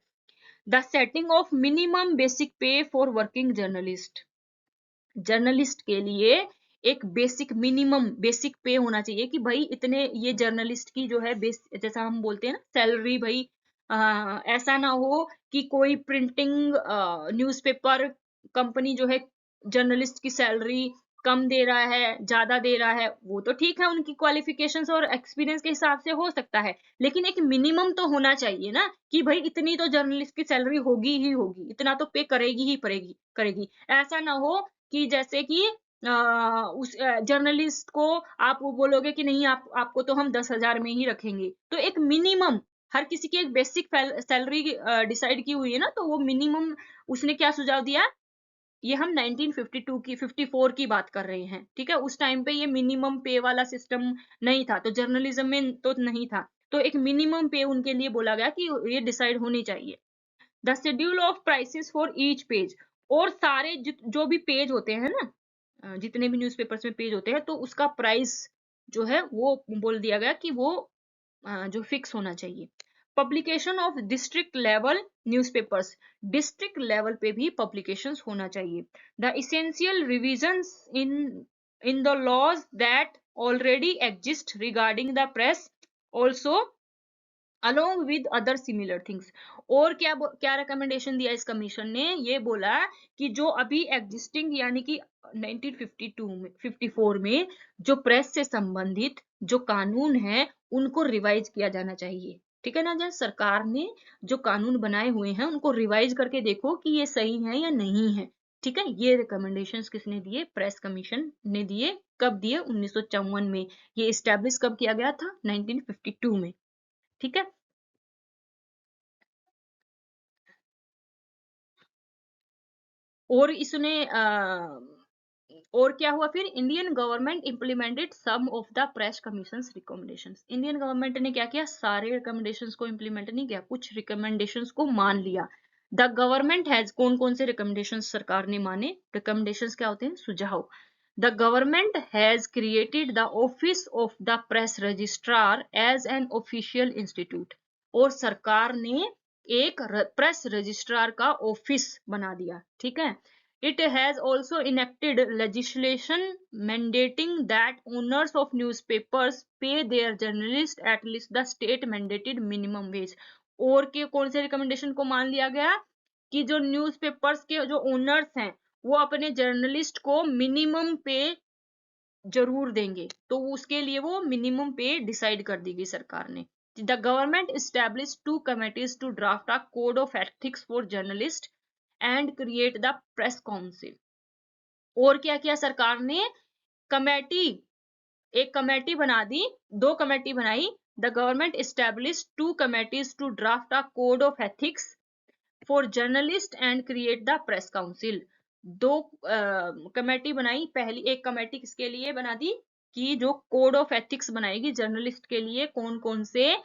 The setting of minimum basic पे फॉर वर्किंग जर्नलिस्ट, जर्नलिस्ट के लिए एक मिनिमम बेसिक पे होना चाहिए कि भाई इतने, ये जर्नलिस्ट की जो है जैसा हम बोलते हैं ना सैलरी, भाई ऐसा ना हो कि कोई प्रिंटिंग न्यूज़पेपर कंपनी जो है जर्नलिस्ट की सैलरी कम दे रहा है, ज्यादा दे रहा है। वो तो ठीक है, उनकी क्वालिफिकेशंस और एक्सपीरियंस के हिसाब से हो सकता है, लेकिन एक मिनिमम तो होना चाहिए ना कि भाई इतनी तो जर्नलिस्ट की सैलरी होगी ही होगी, इतना तो पे करेगी ही करेगी। ऐसा ना हो कि जैसे कि उस जर्नलिस्ट को आप वो बोलोगे कि नहीं, आपको तो हम 10,000 में ही रखेंगे। तो एक मिनिमम, हर किसी की एक बेसिक सैलरी डिसाइड की हुई है ना, तो वो मिनिमम उसने क्या सुझाव दिया, ये हम 1952 की 54 की बात कर रहे हैं। ठीक है, उस टाइम पे ये मिनिमम पे वाला सिस्टम नहीं था, तो जर्नलिज्म में तो नहीं था। तो एक मिनिमम पे उनके लिए बोला गया कि ये डिसाइड होनी चाहिए। The schedule of prices for each page, और सारे जो भी पेज होते हैं ना, जितने भी न्यूज़पेपर्स में पेज होते हैं, तो उसका प्राइस जो है वो बोल दिया गया कि वो जो फिक्स होना चाहिए। Publication of district level newspapers, district level पे भी पब्लिकेशंस होना चाहिए। The essential revisions in the laws that already exist regarding the press also along with other similar things. और क्या रिकमेंडेशन दिया इस कमीशन ने, ये बोला कि जो अभी एग्जिस्टिंग यानी कि 1952 में 54 में जो प्रेस से संबंधित जो कानून है उनको रिवाइज किया जाना चाहिए। ठीक है ना, जब सरकार ने जो कानून बनाए हुए हैं उनको रिवाइज करके देखो कि ये सही है या नहीं है। ठीक है, ये रिकमेंडेशंस किसने दिए, प्रेस कमीशन ने दिए। कब दिए, 1954 में। ये इस्टेब्लिश कब किया गया था, 1952 में। ठीक है। और इसने और क्या हुआ फिर, Indian government implemented some of the press commission's recommendations. Indian government ने क्या किया, सारे रिकमेंडेशंस को इम्प्लीमेंट नहीं किया, कुछ रिकमेंडेशंस को मान लिया। द गवर्नमेंट हैज, कौन कौन से रिकमेंडेशन सरकार ने माने, रिकमेंडेशन क्या होते हैं, सुझाव। The government has created the office of the press registrar as an official institute, और सरकार ने एक प्रेस रजिस्ट्रार का ऑफिस बना दिया, ठीक है। It has also enacted legislation mandating that owners of newspapers pay their journalists at least the state mandated minimum wage। और के कौन से रिकमेंडेशन को मान लिया गया कि जो न्यूज़पेपर्स के जो ओनर्स हैं वो अपने जर्नलिस्ट को मिनिमम पे जरूर देंगे, तो उसके लिए वो मिनिमम पे डिसाइड कर दी गई सरकार ने। The government establish 2 committees to draft a code of ethics for journalist and create the press council. और क्या किया सरकार ने, कमेटी, एक कमेटी बना दी, 2 कमेटी बनाई। The government establish 2 committees to draft a code of ethics for journalist and create the press council. 2 committee बनाई। पहली एक कमेटी किसके लिए बना दी कि जो कोड ऑफ एथिक्स बनाएगी जर्नलिस्ट के लिए, कौन कौन से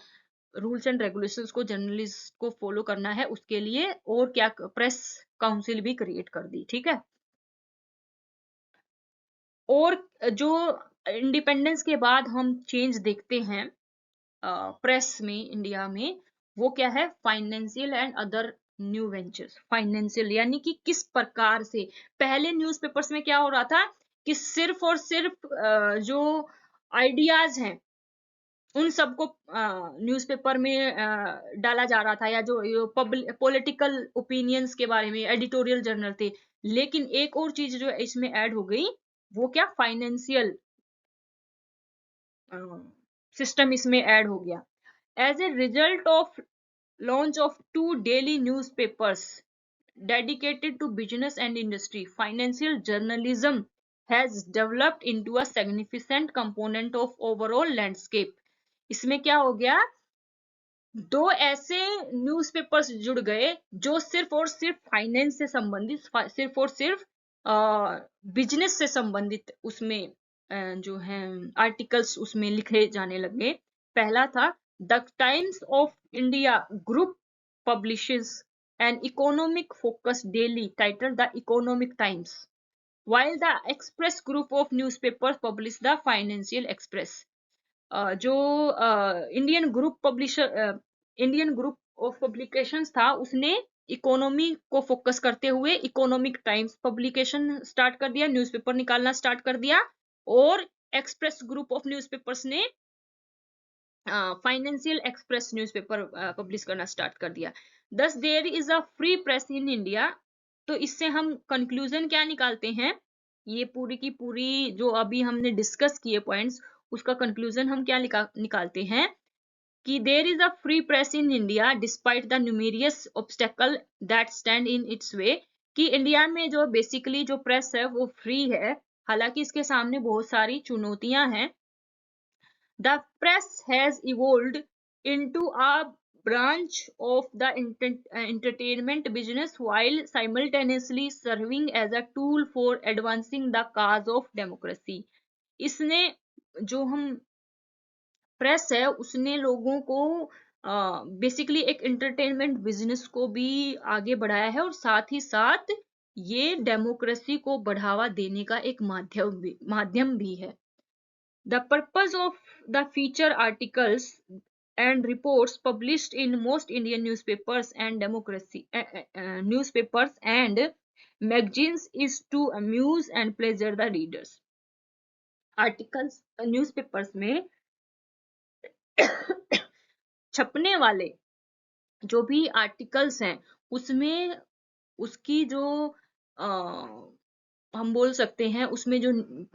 रूल्स एंड रेगुलेशंस को जर्नलिस्ट को फॉलो करना है उसके लिए, और क्या प्रेस काउंसिल भी क्रिएट कर दी, ठीक है। और जो इंडिपेंडेंस के बाद हम चेंज देखते हैं प्रेस में इंडिया में, वो क्या है, financial and other new ventures. Financial यानी कि किस प्रकार से, पहले न्यूज़पेपर्स में क्या हो रहा था कि सिर्फ और सिर्फ जो आइडियाज हैं उन सबको न्यूज़पेपर में डाला जा रहा था, या जो पॉलिटिकल ओपिनियंस के बारे में एडिटोरियल जर्नल थे। लेकिन एक और चीज जो इसमें ऐड हो गई, वो क्या, फाइनेंशियल सिस्टम इसमें ऐड हो गया। As a result of launch of 2 daily newspapers dedicated to business and industry, financial journalism has developed into a significant component of overall landscape। इसमें क्या हो गया, 2 ऐसे न्यूज़पेपर्स जुड़ गए जो सिर्फ और सिर्फ फाइनेंस से संबंधित, सिर्फ और सिर्फ बिजनेस से संबंधित उसमें जो है आर्टिकल्स उसमें लिखे जाने लगे। पहला था the times of India group publishes an economic focus daily title the economic times, while the express group of newspapers publish the financial express। जो इंडियन ग्रुप ऑफ पब्लिकेशंस था उसने इकोनॉमी को फोकस करते हुए इकोनॉमिक टाइम्स पब्लिकेशन स्टार्ट कर दिया, न्यूज़पेपर निकालना स्टार्ट कर दिया। और एक्सप्रेस ग्रुप ऑफ न्यूज़पेपर्स ने फाइनेंशियल एक्सप्रेस न्यूज़पेपर पब्लिश करना स्टार्ट कर दिया। Thus there is a free press in India. तो इससे हम कंक्लूजन क्या निकालते हैं, ये पूरी की पूरी जो अभी हमने डिस्कस किए पॉइंट्स, उसका कंक्लूजन हम क्या निकालते हैं कि there is a free press in India despite the numerous obstacle that stand in its way. कि इंडिया में जो बेसिकली जो प्रेस है वो फ्री है, हालांकि इसके सामने बहुत सारी चुनौतियां हैं। The press has evolved into a branch of the entertainment business while simultaneously serving as a tool for advancing the cause of democracy। इसने, जो हम प्रेस है उसने लोगों को बेसिकली एक एंटरटेनमेंट बिजनेस को भी आगे बढ़ाया है, और साथ ही साथ ये डेमोक्रेसी को बढ़ावा देने का एक माध्यम भी है। The purpose of the feature articles and reports published in most Indian newspapers and newspapers and magazines is to amuse and pleasure the readers। Articles newspapers में छपने वाले जो भी आर्टिकल्स हैं उसमें उसकी जो हम बोल सकते हैं उसमें जो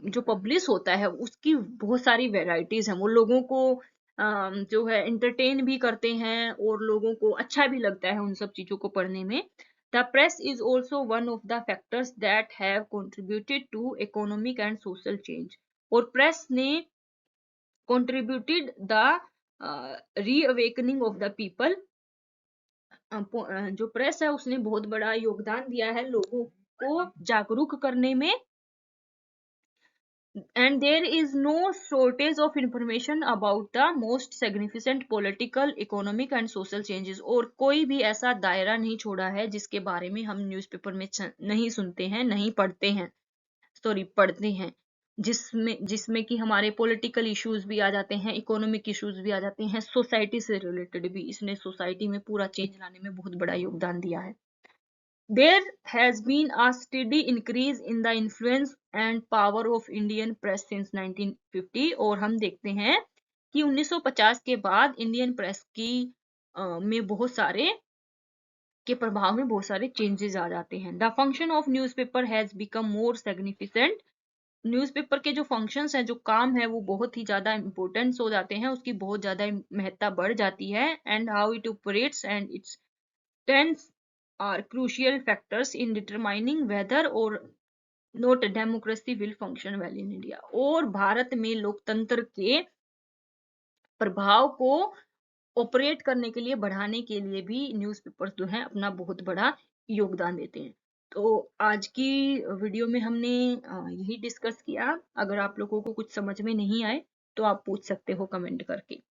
जो पब्लिश होता है उसकी बहुत सारी वेराइटीज हैं। वो लोगों को जो है एंटरटेन भी करते हैं और लोगों को अच्छा भी लगता है उन सब चीजों को पढ़ने में। The press is also one of the factors that have contributed to economic and social change. और प्रेस ने contributed the reawakening of the people. जो प्रेस है उसने बहुत बड़ा योगदान दिया है लोगों को जागरूक करने में and there is no shortage of information about the most significant political, economic and social changes। और कोई भी ऐसा दायरा नहीं छोड़ा है जिसके बारे में हम न्यूज़पेपर में नहीं सुनते हैं, नहीं पढ़ते हैं, सॉरी पढ़ते हैं, जिसमें कि हमारे पॉलिटिकल इश्यूज भी आ जाते हैं, इकोनॉमिक इश्यूज भी आ जाते हैं, सोसाइटी से रिलेटेड भी। इसने सोसाइटी में पूरा चेंज लाने में बहुत बड़ा योगदान दिया है। There has been a steady increase in the influence and power of Indian press since 1950। और हम देखते हैं कि 1950 के बाद इंडियन प्रेस की में बहुत सारे के प्रभाव में बहुत सारे चेंजेस आ जाते हैं। The function of newspaper has become more significant. Newspaper के जो फंक्शंस हैं, जो काम है, वो बहुत ही ज्यादा इंपॉर्टेंस हो जाते हैं, उसकी बहुत ज्यादा महत्ता बढ़ जाती है। And how it operates and its tenets are crucial factors in determining whether or not democracy will function well in India। और भारत में लोकतंत्र के प्रभाव को ऑपरेट करने के लिए, बढ़ाने के लिए भी न्यूज़पेपर्स जो हैं अपना बहुत बड़ा योगदान देते हैं। तो आज की वीडियो में हमने यही डिस्कस किया। अगर आप लोगों को कुछ समझ में नहीं आए तो आप पूछ सकते हो कमेंट करके।